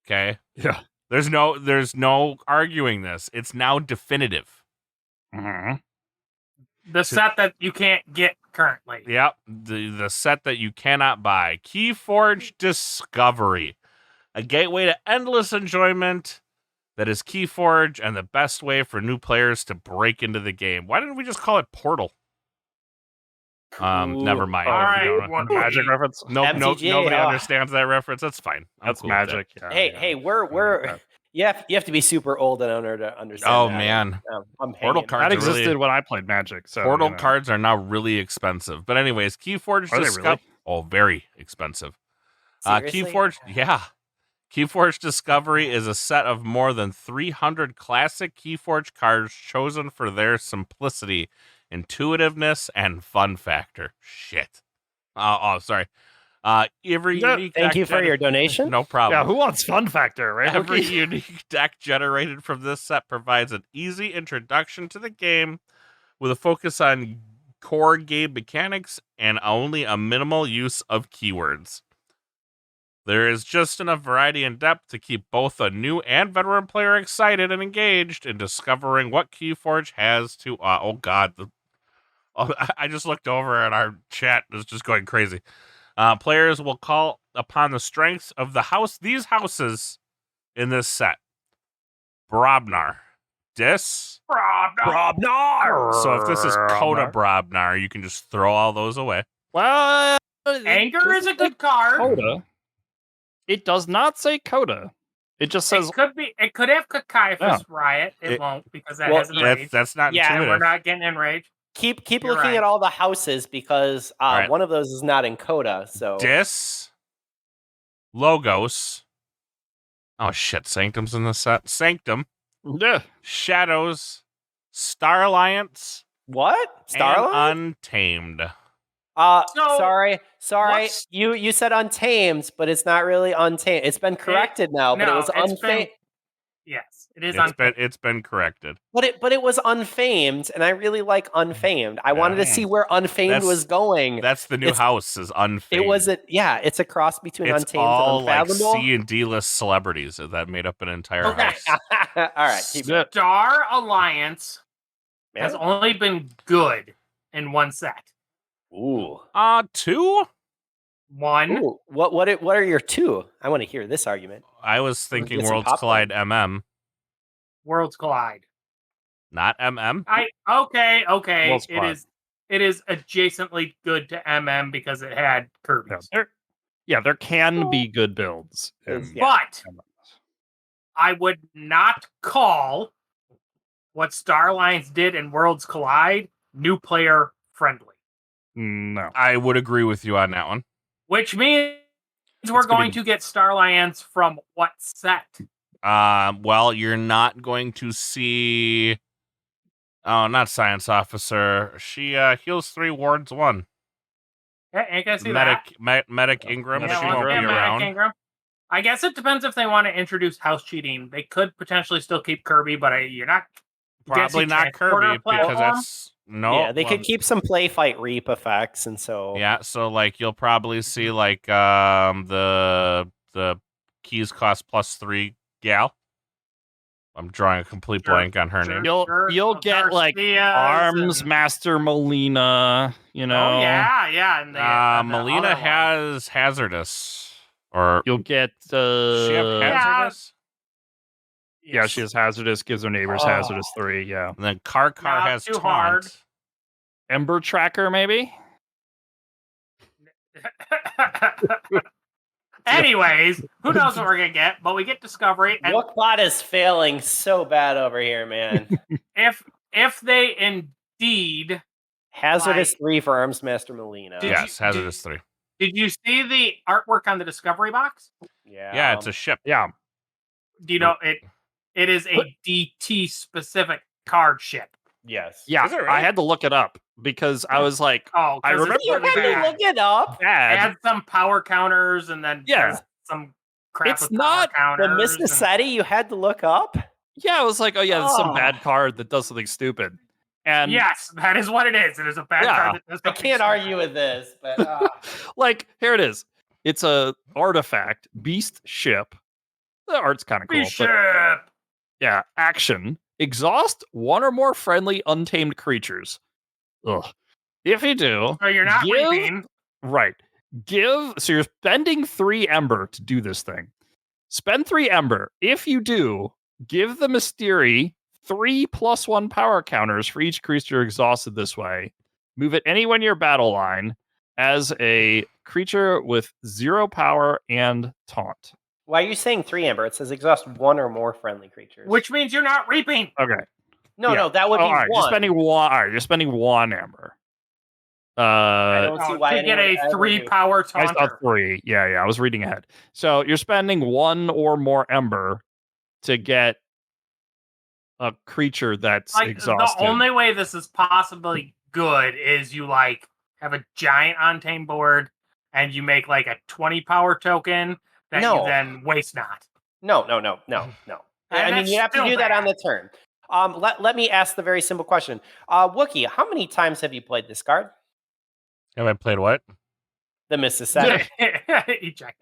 Okay? Yeah. There's no arguing this. It's now definitive. Mhm. The set that you can't get currently. Yep, the set that you cannot buy. Keyforge Discovery, a gateway to endless enjoyment that is Keyforge and the best way for new players to break into the game. Why didn't we just call it Portal? Never mind. All right, Don't- one Magic reference. Nope, MTG, nobody oh. understands that reference. That's fine. I'm That's cool with magic. Yeah, hey, yeah. hey, we're you have to be super old in order to understand. Oh, that. man. I'm Portal hanging. cards That are really- existed when I played Magic. So Portal you know. cards are now really expensive. But anyways, Keyforge Are they Discovery. really? Oh, very expensive. Seriously? Keyforge, yeah. Keyforge Discovery is a set of more than 300 classic Keyforge cards chosen for their simplicity, intuitiveness, and fun factor. Shit. Sorry. Every Yeah, unique Thank deck you for your donation. No problem. Yeah, who wants fun factor, right? Every Okay. unique deck generated from this set provides an easy introduction to the game with a focus on core game mechanics and only a minimal use of keywords. There is just enough variety and depth to keep both a new and veteran player excited and engaged in discovering what Keyforge has to. Oh God! I just looked over and our chat is just going crazy. Players will call upon the strengths of these houses in this set. Brobnar, Brobnar. So if this is Coda Brobnar, you can just throw all those away. Well, Anger is a good card. Coda. It does not say Coda. It just says It could be. It could have Caiaphas Yeah. Riot. It It- won't because that Well, has enraged. That's not Yeah, and And we're intuitive. not getting enraged. Keep You're looking right. at all the houses because right. one of those is not in Coda. So Logos. Oh shit, Sanctum's in the set. Sanctum, yeah. Shadows, Star Alliance, what? Starlight? and Untamed. So, Sorry. what's- You said Untamed, but it's not really Untamed. It's been corrected now, but it no, was it's been- unfamed. Yes, it is. It's been corrected. But it was unfamed, and I really like unfamed. I wanted to see where unfamed That's- was going. That's the new It's- house is Unfamed. It wasn't. Yeah, it's a cross between It's Untamed all and like Unfathomable. C and D list celebrities that made up an entire Okay. house. All right, keep Yeah. Star Alliance has going. only been good in one set. Ooh. 2? One. Ooh. What are your two? I want to hear this argument. I was thinking get some Worlds popcorn. Collide MM, Worlds Collide. not MM. Okay. Worlds It Collide. is. It is adjacently good to MM because it had Kirby's. There can be good builds. Is- in- yeah. But I would not call what Star Alliance did in Worlds Collide new player friendly, No. I would agree with you on that one. which means we're It's gonna going be- to get Star Alliance from what set? Well, you're not going to see. Oh, not Science Officer. She heals 3, wards 1. Yeah, I can see that. Medic Ingram. Medic She Yeah, won't yeah, be Medic around. Ingram. I guess it depends if they want to introduce house cheating. They could potentially still keep Kirby, but you're not. Probably Jesse not Transporter Kirby because platform? that's no. yeah, they could keep some play fight reap effects, and so Yeah, so like you'll probably see like the keys cost +3 gal. I'm drawing a complete Sure, blank on her sure. name. You'll get like Garcias Arms and- Master Molina. You know. Oh yeah, and the Melina other one. has hazardous, or You'll get does she have Yeah. hazardous? Yeah, she has hazardous, gives her neighbors Oh. hazardous 3. Yeah. And then Car Not has too taunt. hard. Ember Tracker, maybe? Anyways, who knows what we're gonna get? But we get discovery, and Lookbot is failing so bad over here, man. if they indeed Hazardous Like- 3 for Armsmaster Melina. Did Yes, you- hazardous 3. did you see the artwork on the discovery box? Yeah, it's a ship. Yeah. Do you know it? It is a DT specific card ship. yes. Yeah. Is it really? I had to look it up because I was like, Oh, I 'cause remember it's You really had to bad. look it up. bad. Add some power counters, and then Yeah. there's some crap It's with not power The counters. and- Mississippi you had to look up? Yeah, I was like, oh yeah, there's some Oh. bad card that does something stupid. And Yes, that is what it is. It is a bad Yeah. card that does I something can't stupid. argue with this, but like, here it is. It's a artifact, beast ship. The art's kind of cool. But Bishop. yeah, action. Exhaust one or more friendly untamed creatures. Ugh. If you do, So you're not Give- reaping. right. So you're spending 3 ember to do this thing. Spend 3 ember. If you do, give the Mystery 3+1 power counters for each creature exhausted this way. Move it anywhere in your battle line as a creature with 0 power and taunt. why are you saying 3 Amber? It says exhaust 1 or more friendly creatures. Which means you're not reaping. Okay. no, yeah. no, that would be all right. 1. You're spending 1. All right. You're spending 1 ember. I don't see why to get anyone a would ever 3 do- power I saw taunter. 3. Yeah. I was reading ahead. So you're spending 1 or more ember to get a creature that's Like exhausted. the only way this is possibly good is you like have a giant untamed board and you make like a 20 power token that No. you then waste not. No. I mean, that's you have to still do that on bad. the turn. Let me ask the very simple question. Wookie, how many times have you played this card? Have I played what? The Mississippi. You check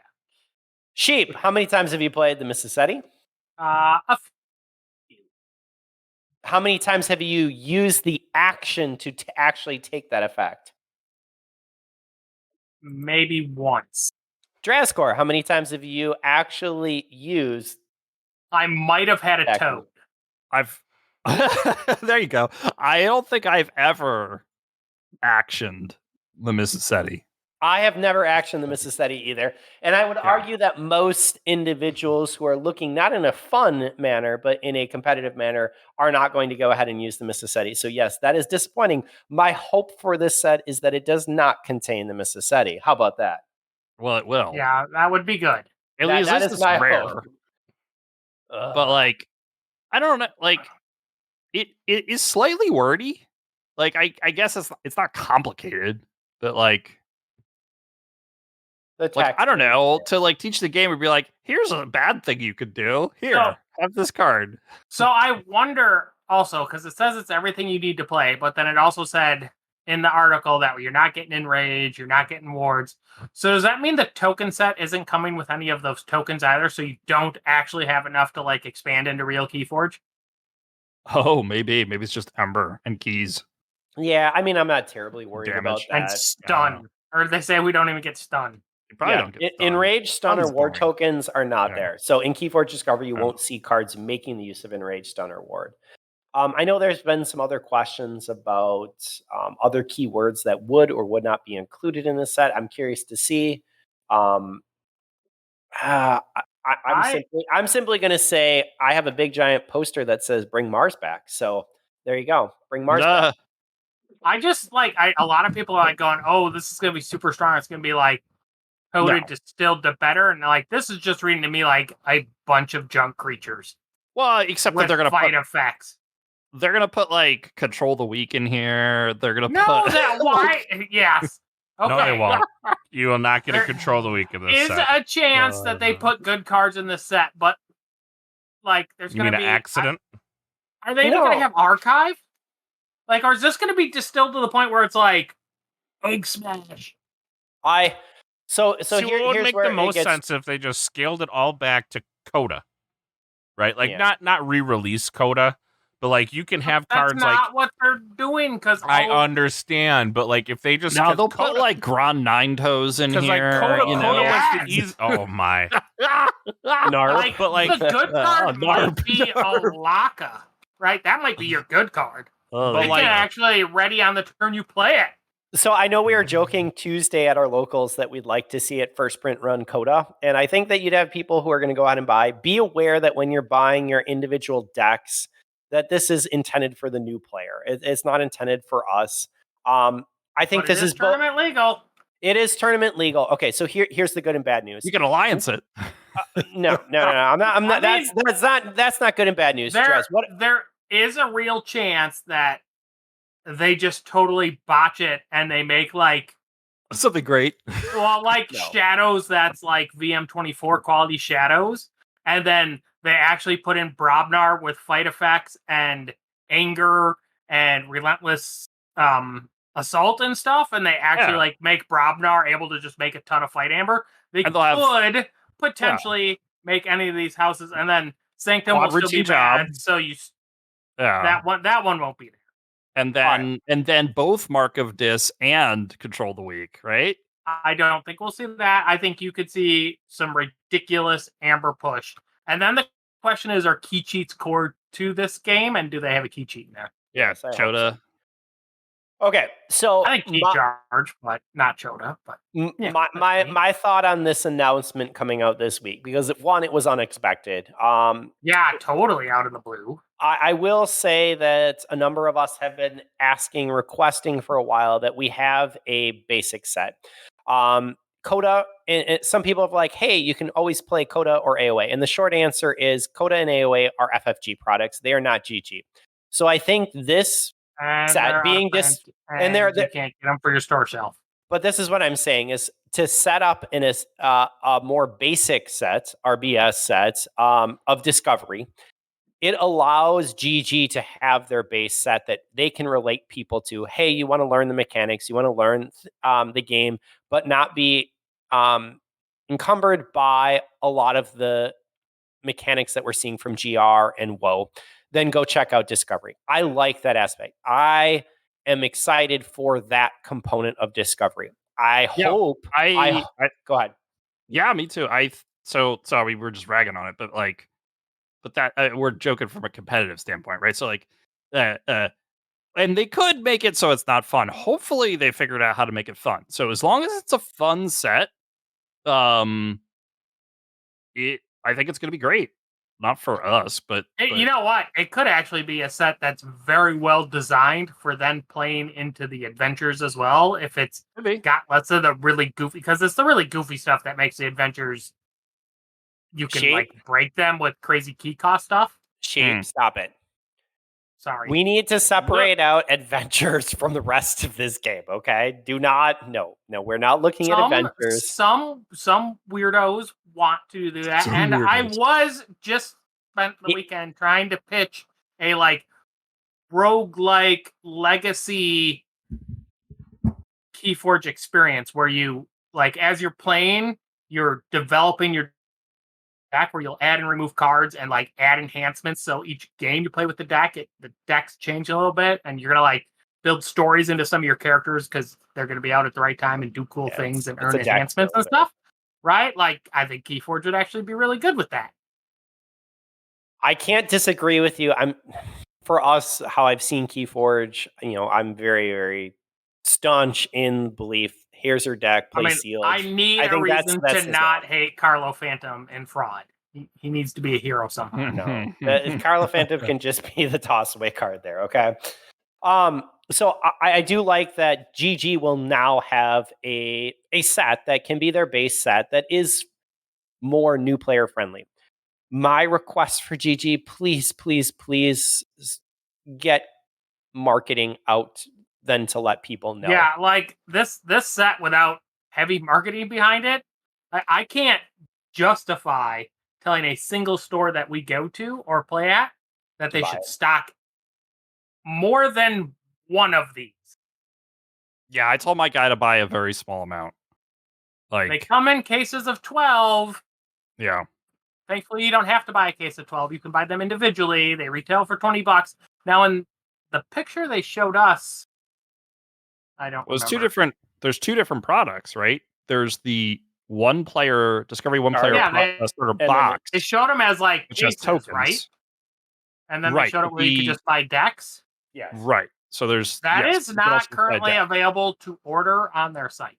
Sheep, how many times have you played the Mississippi? that. How many times have you used the action to actually take that effect? Maybe once. Draskor, how many times have you actually used I might have had a Exactly. toad. I've there you go. I don't think I've ever actioned the Mississippi. I have never actioned the Mississippi either. And I would Yeah. argue that most individuals who are looking not in a fun manner, but in a competitive manner, are not going to go ahead and use the Mississippi. So, yes, that is disappointing. My hope for this set is that it does not contain the Mississippi. How about that? Well, it will. Yeah, that would be good. At That- least that this is is my rare. hope. But like, I don't know. Like, it is slightly wordy. Like, I guess it's not complicated, but like The I text don't is- know, to like teach the game would be like, here's a bad thing you could do. Here, So- have this card. So I wonder also, because it says it's everything you need to play, but then it also said in the article that you're not getting enraged, you're not getting wards. So does that mean the token set isn't coming with any of those tokens either? So you don't actually have enough to like expand into real Keyforge? Oh, maybe it's just Ember and keys. Yeah, I mean, I'm not terribly worried about Damage. And that. stun. Or they say we don't even get stun. You probably Yeah, don't get stunned. Enraged, Stun, or Stun's Ward boring. tokens are not Yeah. there. So in Keyforge Discovery, you Yeah. won't see cards making the use of Enraged, Stun, or Ward. I know there's been some other questions about other keywords that would or would not be included in this set. I'm curious to see. I'm simply going to say I have a big giant poster that says "Bring Mars back." So there you go, bring Mars back. I just like a lot of people are like going, "Oh, this is gonna be super strong. It's gonna be like coded, distilled to better." And like this is just reading to me like a bunch of junk creatures Well, except that with they're gonna fight put effects. like control the weak in here. They're gonna No, put that why? Yes. Okay. No, they won't. You will not get a There control the week in this Is set. a chance that they put good cards in this set, but like there's You gonna mean be an accident? Are they even No. gonna have archive? Like, or is this gonna be distilled to the point where it's like egg smash? So See, here, it would here's make where the it most gets- sense if they just scaled it all back to Coda, right? Like Yeah. not re-release Coda, But like you can have That's cards like not what they're doing because I understand, but like if they just Now 'cause they'll Coda, put like Grand Nine Toes in because here. like Coda, you Coda know? was Yes. the easy. Oh my! Narp. like, But, like- the good card might Narp, be narp. a Laka, right? That might be your good card. Oh, But, It like- can actually ready on the turn you play it. So I know we were joking Tuesday at our locals that we'd like to see it first print run Coda. And I think that you'd have people who are going to go out and buy. Be aware that when you're buying your individual decks, that this is intended for the new player. It's not intended for us. I think But this it is both. tournament legal. It is tournament legal. Okay, so here's the good and bad news. you can alliance it. No. I'm not. I mean- That's not good and bad news. Drez. What? There is a real chance that they just totally botch it and they make like Something great. No. shadows that's like VM24 quality shadows, and then they actually put in Brobnar with fight effects and anger and relentless assault and stuff, and they actually Yeah. like make Brobnar able to just make a ton of fight amber. They And they'll have- could potentially make any of these houses, and then Sanctum will Quadra still be job. bad, so Yeah. that one won't be there. and then both Mark of Dis and Control the Weak, right? I don't think we'll see that. I think you could see some ridiculous amber push. And then the question is, are key cheats core to this game, and do they have a key cheat in there? Yes, I hope Chota. Okay, so I think key charge, but not Chota. But yeah, my thought on this announcement coming out this week, because one, it was unexpected. yeah, totally out of the blue. I will say that a number of us have been requesting for a while that we have a basic set. Coda, and some people have like, hey, you can always play Coda or AOA. And the short answer is Coda and AOA are FFG products. They are not GG. So I think this And set they're being out of dis- print, and they're- you can't get them for your store shelf. But this is what I'm saying is to set up in a more basic set, RBS set of Discovery, it allows GG to have their base set that they can relate people to. Hey, you want to learn the mechanics, you want to learn the game, but not be encumbered by a lot of the mechanics that we're seeing from GR and WoW. Then go check out Discovery. I like that aspect. I am excited for that component of Discovery. I Yeah, hope. I Go ahead. yeah, me too. So sorry, we're just ragging on it, but that we're joking from a competitive standpoint, right? So like, and they could make it so it's not fun. Hopefully, they figured out how to make it fun. So as long as it's a fun set, I think it's gonna be great. Not for us, but You know what? It could actually be a set that's very well designed for then playing into the adventures as well. If it's maybe. got, let's say, the really goofy, because it's the really goofy stuff that makes the adventures, you can Shape? like break them with crazy key cost stuff. Shape, stop it. Sorry. We need to separate out adventures from the rest of this game, okay? Do not, no, we're not looking at adventures. Some weirdos want to do that, Some and I weirdos. was just spent the Ye- weekend trying to pitch a like roguelike legacy Keyforge experience where you like as you're playing, you're developing your deck where you'll add and remove cards and like add enhancements. So each game you play with the deck, the decks change a little bit, and you're gonna like build stories into some of your characters because they're gonna be out at the right time and do cool Yeah, things and it's earn a deck enhancements and builder. stuff. Right? Like I think Keyforge would actually be really good with that. I can't disagree with you. For us, how I've seen Keyforge, I'm very, very staunch in belief. Here's your deck, play sealed. I need I a think that's reason his to not role. hate Carlo Phantom and fraud. He needs to be a hero somehow. No, if Carlo Phantom can just be the toss away card there, okay? So I do like that GG will now have a set that can be their base set that is more new player friendly. My request for GG, please, please, please get marketing out then to let people know. Yeah, like this set without heavy marketing behind it, I can't justify telling a single store that we go to or play at that To they buy should it. stock more than one of these. Yeah, I told my guy to buy a very small amount. They Like, come in cases of 12. yeah. Thankfully, you don't have to buy a case of 12. You can buy them individually. They retail for $20. Now, in the picture they showed us, I don't Well, remember. there's two different products, right? There's the one player Discovery one player Yeah, sort of and then box, they showed them as like which has cases, right? tokens. And then they Right. showed it But where you could just buy decks. yes. right. So there's That yes, is you can not also buy currently deck. available to order on their site.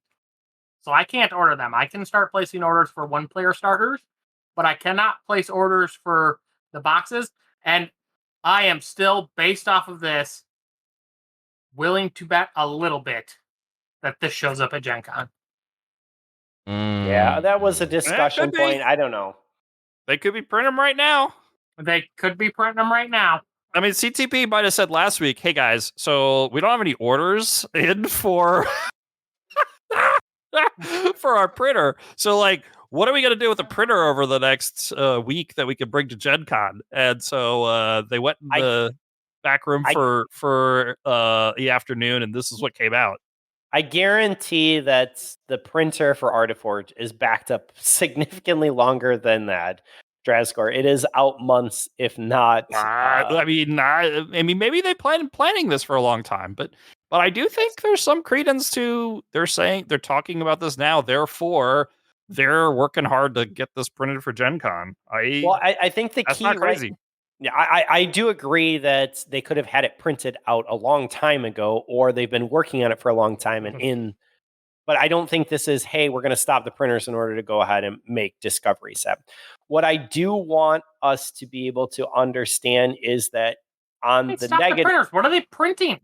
So I can't order them. I can start placing orders for one player starters, but I cannot place orders for the boxes. And I am still, based off of this, willing to bet a little bit that this shows up at Gen Con. Yeah, that was a Could discussion be. point. I don't know. They could be printing them right now. They could be printing them right now. I mean, CTP might have said last week, "Hey guys, so we don't have any orders in for for our printer. So, like, what are we going to do with the printer over the next week that we can bring to Gen Con?" And so they went in I- the back room I- for the afternoon, and this is what came out. I guarantee that the printer for Artiforge is backed up significantly longer than that. Drascore. It is out months, if not. I mean, maybe they planning this for a long time, but I do think there's some credence to they're talking about this now. Therefore, they're working hard to get this printed for Gen Con. I think the That's key, not right? crazy. Yeah, I do agree that they could have had it printed out a long time ago, or they've been working on it for a long time but I don't think this is, hey, we're going to stop the printers in order to go ahead and make Discovery Set. What I do want us to be able to understand is that on Hey, the stop the negative, printers. What are they printing?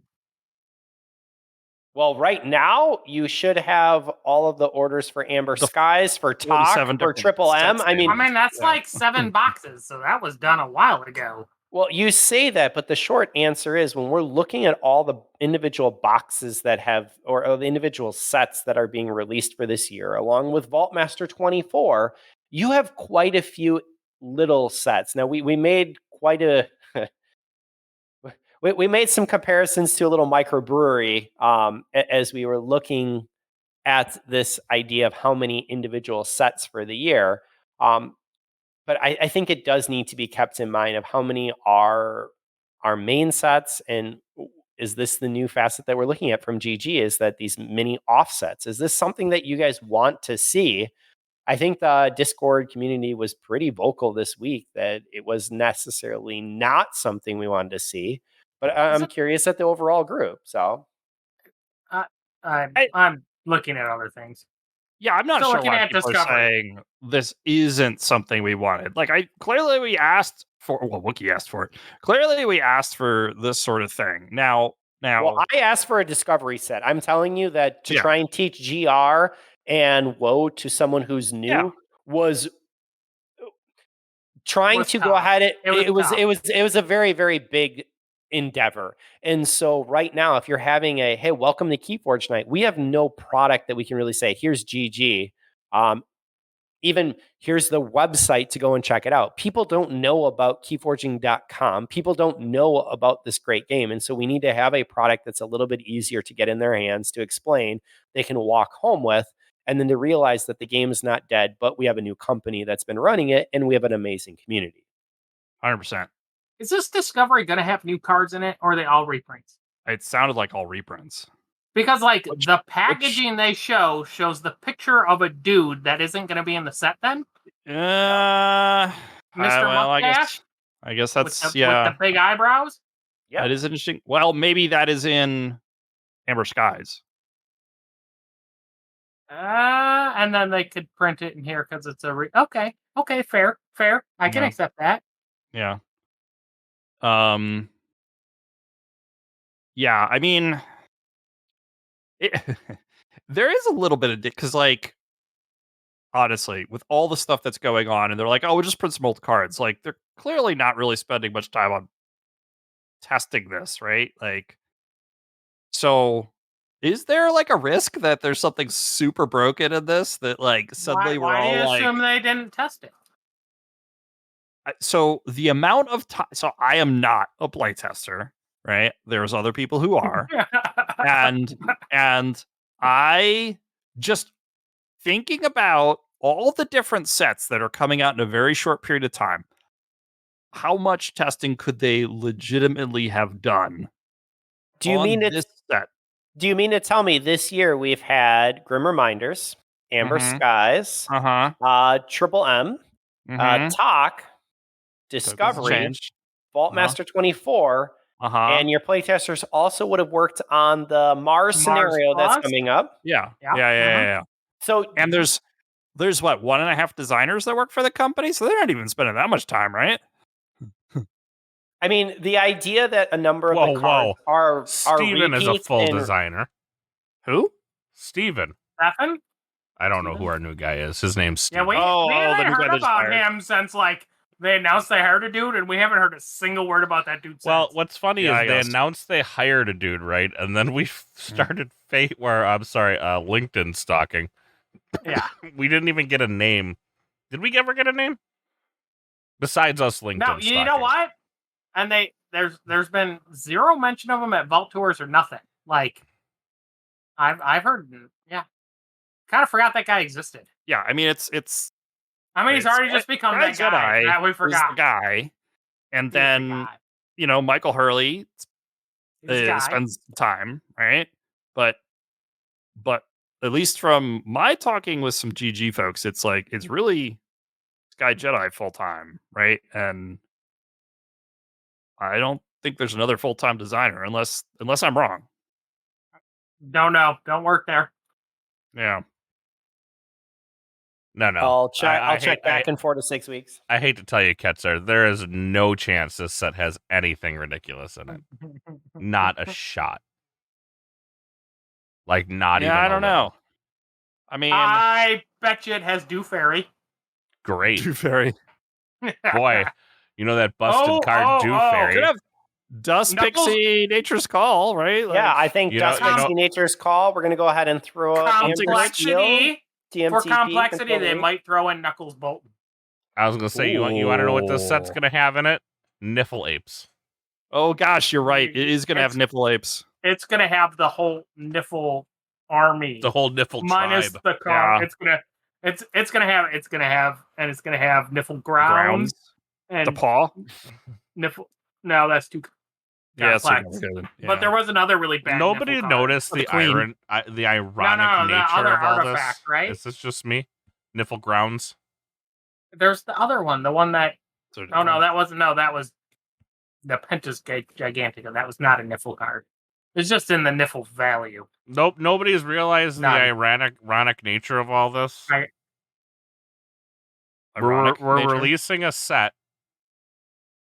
well, right now you should have all of the orders for Amber The Skies, for 47 Talk, for different Triple M. sets I mean, I mean, that's Yeah. like 7 boxes, so that was done a while ago. well, you say that, but the short answer is when we're looking at all the individual boxes that have, or the individual sets that are being released for this year, along with Vaultmaster 24, you have quite a few little sets. Now, we made quite a. we made some comparisons to a little microbrewery as we were looking at this idea of how many individual sets for the year. But I think it does need to be kept in mind of how many are our main sets, and is this the new facet that we're looking at from GG? Is that these mini offsets? Is this something that you guys want to see? I think the Discord community was pretty vocal this week that it was necessarily not something we wanted to see, but I'm curious at the overall group. So I'm looking at other things. Yeah, I'm not Still sure looking why at people are Discovery. saying this isn't something we wanted. Like, we asked for. Well, Wookie asked for it. Clearly, we asked for this sort of thing. Now, well, I asked for a Discovery Set. I'm telling you that to Yeah. try and teach GR and WoE to someone who's new Yeah. was trying Was to go tough. ahead. It was It was a very, very big endeavor. And so right now, if you're having hey, welcome to Keyforge night, we have no product that we can really say, here's GG. Even here's the website to go and check it out. People don't know about keyforging.com. People don't know about this great game. And so we need to have a product that's a little bit easier to get in their hands, to explain, they can walk home with, and then to realize that the game is not dead, but we have a new company that's been running it, and we have an amazing community. 100%. Is this Discovery going to have new cards in it, or are they all reprints? It sounded like all reprints. Because, like, the packaging they shows the picture of a dude that isn't going to be in the set then? Mr. Well, Mustache? I guess With that's the big eyebrows? Yeah. That is interesting. Well, maybe that is in Amber Skies. And then they could print it in here because it's a okay, fair. I can Yeah. accept that. Yeah. Yeah, I mean, there is a little bit of because, like, honestly, with all the stuff that's going on, and they're like, "Oh, we'll just print some old cards." Like, they're clearly not really spending much time on testing this, right? Like, so is there like a risk that there's something super broken in this that, like, suddenly we're Why do all you like, assume they didn't test it? so the amount of time. So I am not a playtester, right? There's other people who are. and I just thinking about all the different sets that are coming out in a very short period of time. how much testing could they legitimately have done? Do you on mean this set? Do you mean to tell me this year we've had Grim Reminders, Amber Mhm. Skies, Triple M, Talk, Discovery, Changed. Vault Master 24, and your playtesters also would have worked on the Mars scenario that's Plus? coming up. Yeah. So And there's what, 1.5 designers that work for the company, so they're not even spending that much time, right? I mean, the idea that a number of the cards are Steven is a repeats full and designer. Who? Steven. Stefan? I don't know who our new guy is. His name's Yeah, Steven. we the haven't new guy heard they just about hired. him since like they announced they hired a dude, and we haven't heard a single word about that dude. Well, since. what's funny Yeah, I is they guess. announced they hired a dude, right? And then we started LinkedIn stalking. Yeah. We didn't even get a name. Did we ever get a name? Besides us LinkedIn No, stalking. you know what? And there's been zero mention of him at Vault Tours or nothing. Like I've heard, yeah, kind of forgot that guy existed. Yeah, I mean it's I mean, he's already just become that guy that we is forgot. the guy, and He's the then guy. Michael Hurley He's the guy. spends time, right? But at least from my talking with some GG folks, it's like it's really Sky Jedi full time, right? And I don't think there's another full time designer unless I'm wrong. Don't know. Don't work there. Yeah. No. I'll check back in 4 to 6 weeks. I hate to tell you, Ketzer, there is no chance this set has anything ridiculous in it. Not a shot. Like, not even. Yeah, I a don't little. know. I mean, I bet you it has Dew Fairy. Great. Dew Fairy. Boy, you know that busted card Dew Fairy. Could have Dust Knuckles? Pixie Nature's Call, right? Yeah, I think you know- Dust you know- Pixie Nature's Call. We're going to go ahead and throw up Amber Steel, Complexity. TMTP, For complexity, they Control might throw in Knuckles Bolton. I was going to say, you want to know what this set's going to have in it? Niffle Apes. Oh gosh, you're right. It is going to have nipple apes. It's gonna have the whole Niffle army, The whole Niffle minus tribe. the car. Yeah. It's gonna have Niffle grounds and The paw. Niffle. No, that's too. Yeah, it's complex. good. But there was another really bad. Nobody Niffle card. noticed The the queen. ironic the nature other of all artifact, this. right? Is this just me? Niffle Grounds. There's the other one, the one that. So Oh no, that wasn't. No, that was the Pentas Gigantica. That was not a Niffle card. It's just in the Niffle value. Nope. Nobody's realized None. the ironic nature of all this. Ironic We're nature. releasing a set,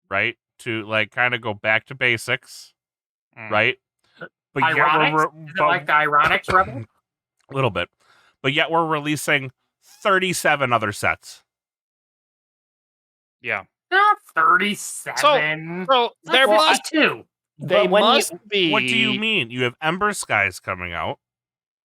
right? To like kind of go back to basics, right? But Ironics? Is it like the Ironics Rebel? a little bit. But yet we're releasing 37 other sets. Yeah. Not 37. So there That's must two. they when you- must be. What do you mean? You have Ember Skies coming out.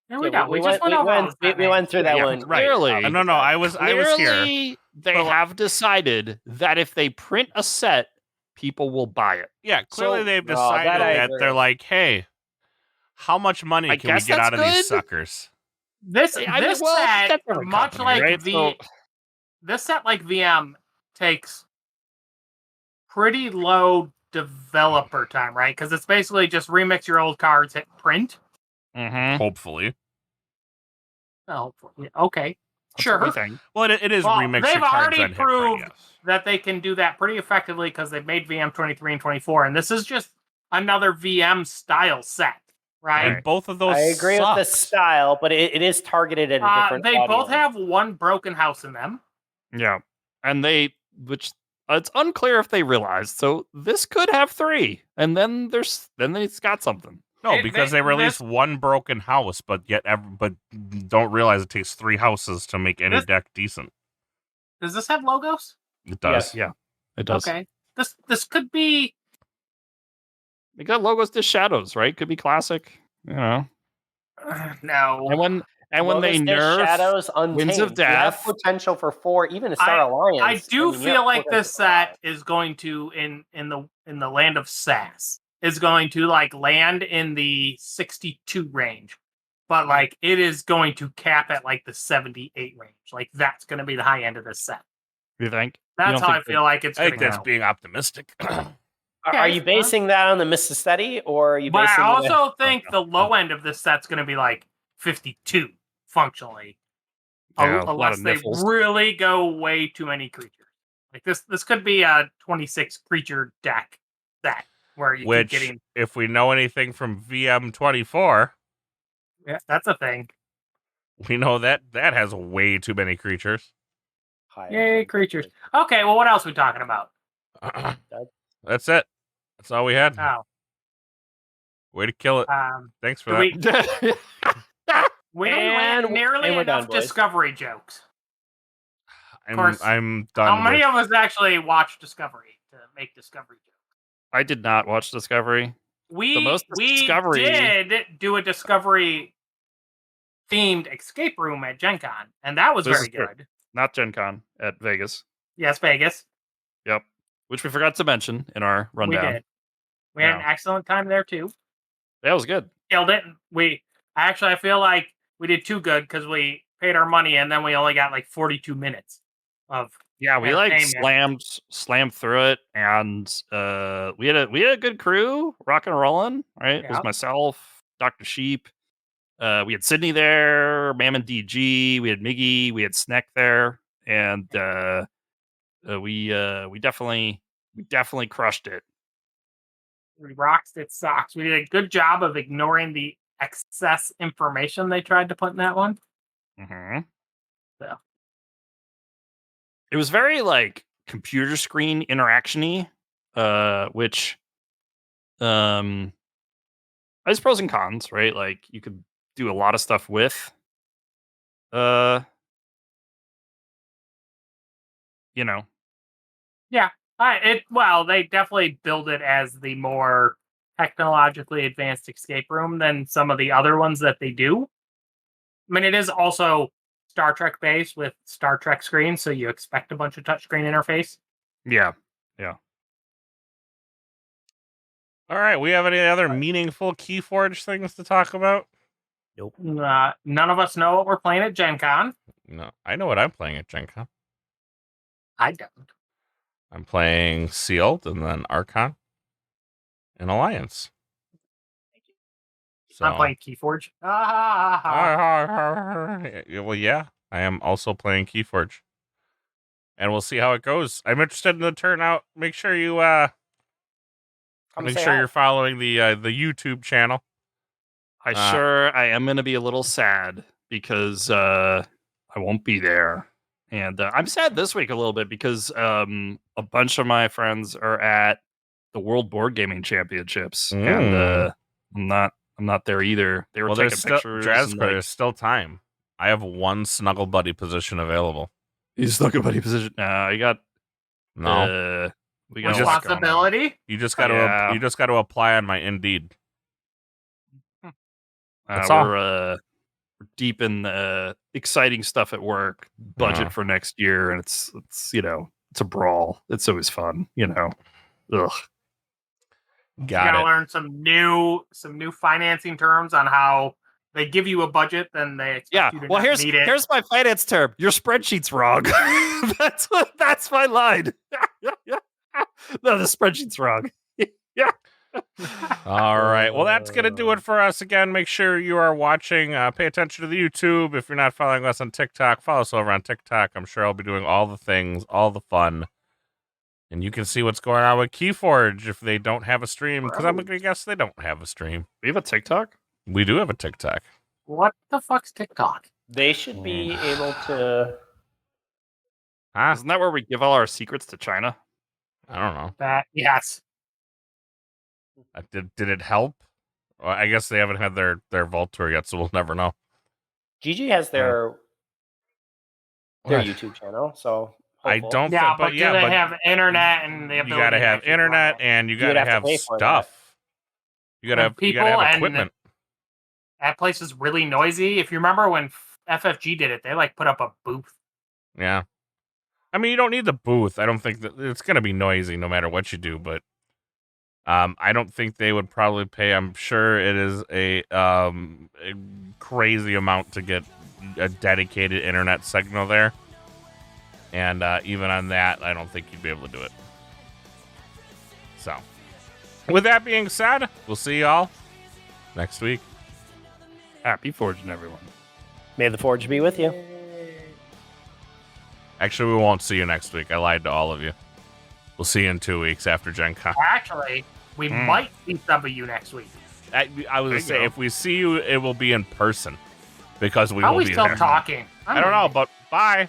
There we go. We just went we over went, all we, that, we man. went through that Yeah, one. Right. Clearly. No. I was here. Clearly, they But- have decided that if they print a set, people will buy it. Yeah, clearly So- they've No, decided that I that agree. they're like, hey, how much money I can we guess get that's out of these good. suckers? This I mean, this well, set, that's every much company, like right? this set like VM takes pretty low developer time, right? Because it's basically just remix your old cards, hit print. Hopefully. Oh, okay, sure. Well, it is Well, remix they've your cards already and hit print, proved yes. that they can do that pretty effectively because they've made VM 23 and 24, and this is just another VM style set, right? And both of those I agree with the sucks. style, but it is targeted at a different They audience. both have one broken house in them. Yeah, and which it's unclear if they realized. So this could have 3, and then it's got something. No, because they released one broken house, but don't realize it takes 3 houses to make any deck decent. Does this have logos? It does. Yeah, it does. Okay. This could be. They got logos to shadows, right? Could be classic. You know. No. And when they Logos Dish, nerf Shadows, Winds of Untamed, you have Death. potential for 4, even a Star Alliance. I do mean, you feel have like potential this for 5. set is going to in the land of SAS is going to like land in the 62 range, but like it is going to cap at like the 78 range. Like that's going to be the high end of this set. You think? That's don't how I think feel like it's I going think to that's go. being optimistic. Are you basing that on the Mississippi, or are you But basing I it? also think the low end of this set's going to be like 52 functionally, Yeah, a lot unless of they niffles. really go way too many creatures. Like this could be a 26 creature deck set where you keep Which, getting. if we know anything from VM24, Yeah, that's a thing. we know that has way too many creatures. Yay, creatures. Okay, well, what else are we talking about? That's it. That's all we had. Oh, Way to kill it. Thanks for do that. we didn't And- land nearly and we're done, enough boys. Discovery jokes. course, I'm done. How many of us actually watch Discovery to make Discovery jokes? I did not watch Discovery. We most we Discovery- did do a Discovery themed escape room at Gen Con, and that was This very is true. good. Not Gen Con at Vegas. Yes, Vegas. Yep. Which we forgot to mention in our rundown. We did. We had an excellent time there too. That was good. Killed it. I feel like we did too good because we paid our money and then we only got like 42 minutes of. Yeah, we like entertainment. slammed through it, and we had a good crew, rocking and rolling. Right, it was Yeah. myself, Dr. Sheep. We had Sydney there, Mammon DG. We had Miggy. We had Sneck there, and we definitely crushed it. We rocked its socks. We did a good job of ignoring the excess information they tried to put in that one. Mm-hmm. So. It was very like computer screen interaction-y, which there's pros and cons, right? Like you could do a lot of stuff with you know. They definitely build it as the more technologically advanced escape room than some of the other ones that they do. I mean, it is also Star Trek based with Star Trek screens, so you expect a bunch of touchscreen interface. Yeah. All right. We have any other meaningful Keyforge things to talk about? None of us know what we're playing at Gen Con. No. I know what I'm playing at Gen Con. I don't. I'm playing Sealed and then Archon and Alliance. So, I'm playing Keyforge. well, yeah, I am also playing Keyforge, and we'll see how it goes. I'm interested in the turnout. Make sure you you're following the YouTube channel. I am going to be a little sad because I won't be there. And I'm sad this week a little bit because a bunch of my friends are at the World Board Gaming Championships, and I'm not there either. They were taking pictures. There's still time. I have one Snuggle Buddy position available. You Snuggle Buddy position? You got no. We got responsibility. You just got to you just got to apply on my Indeed. That's all. We're deep in exciting stuff at work. Budget for next year, and it's it's a brawl. It's always fun, Ugh. Gotta learn some new financing terms on how they give you a budget, then they expect you to not need it. Here's my finance term. Your spreadsheet's wrong. That's my line. No, the spreadsheet's wrong. Yeah. All right. Well, that's going to do it for us. Again, make sure you are watching. Pay attention to the YouTube. If you're not following us on TikTok, follow us over on TikTok. I'm sure I'll be doing all the things, all the fun. And you can see what's going on with Keyforge if they don't have a stream, because I'm going to guess they don't have a stream. We have a TikTok? We do have a TikTok. What the fuck's TikTok? They should be able to... Isn't that where we give all our secrets to China? I don't know. Yes. Did it help? Well, I guess they haven't had their Vault Tour yet, so we'll never know. GG has their YouTube channel, so I don't. Yeah, but do they have internet and the ability? You gotta have internet and you gotta have stuff. You gotta have equipment. That place is really noisy. If you remember when FFG did it, they put up a booth. Yeah, I mean you don't need the booth. I don't think that it's gonna be noisy no matter what you do, but I don't think they would probably pay. I'm sure it is a crazy amount to get a dedicated internet signal there. And even on that, I don't think you'd be able to do it. So, with that being said, we'll see y'all next week. Happy forging, everyone. May the forge be with you. Actually, we won't see you next week. I lied to all of you. We'll see you in 2 weeks after Gen Con. Actually, we might see some of you next week. I was going to say, if we see you, it will be in person. Because we Are will we be still there. talking? I don't know, but bye.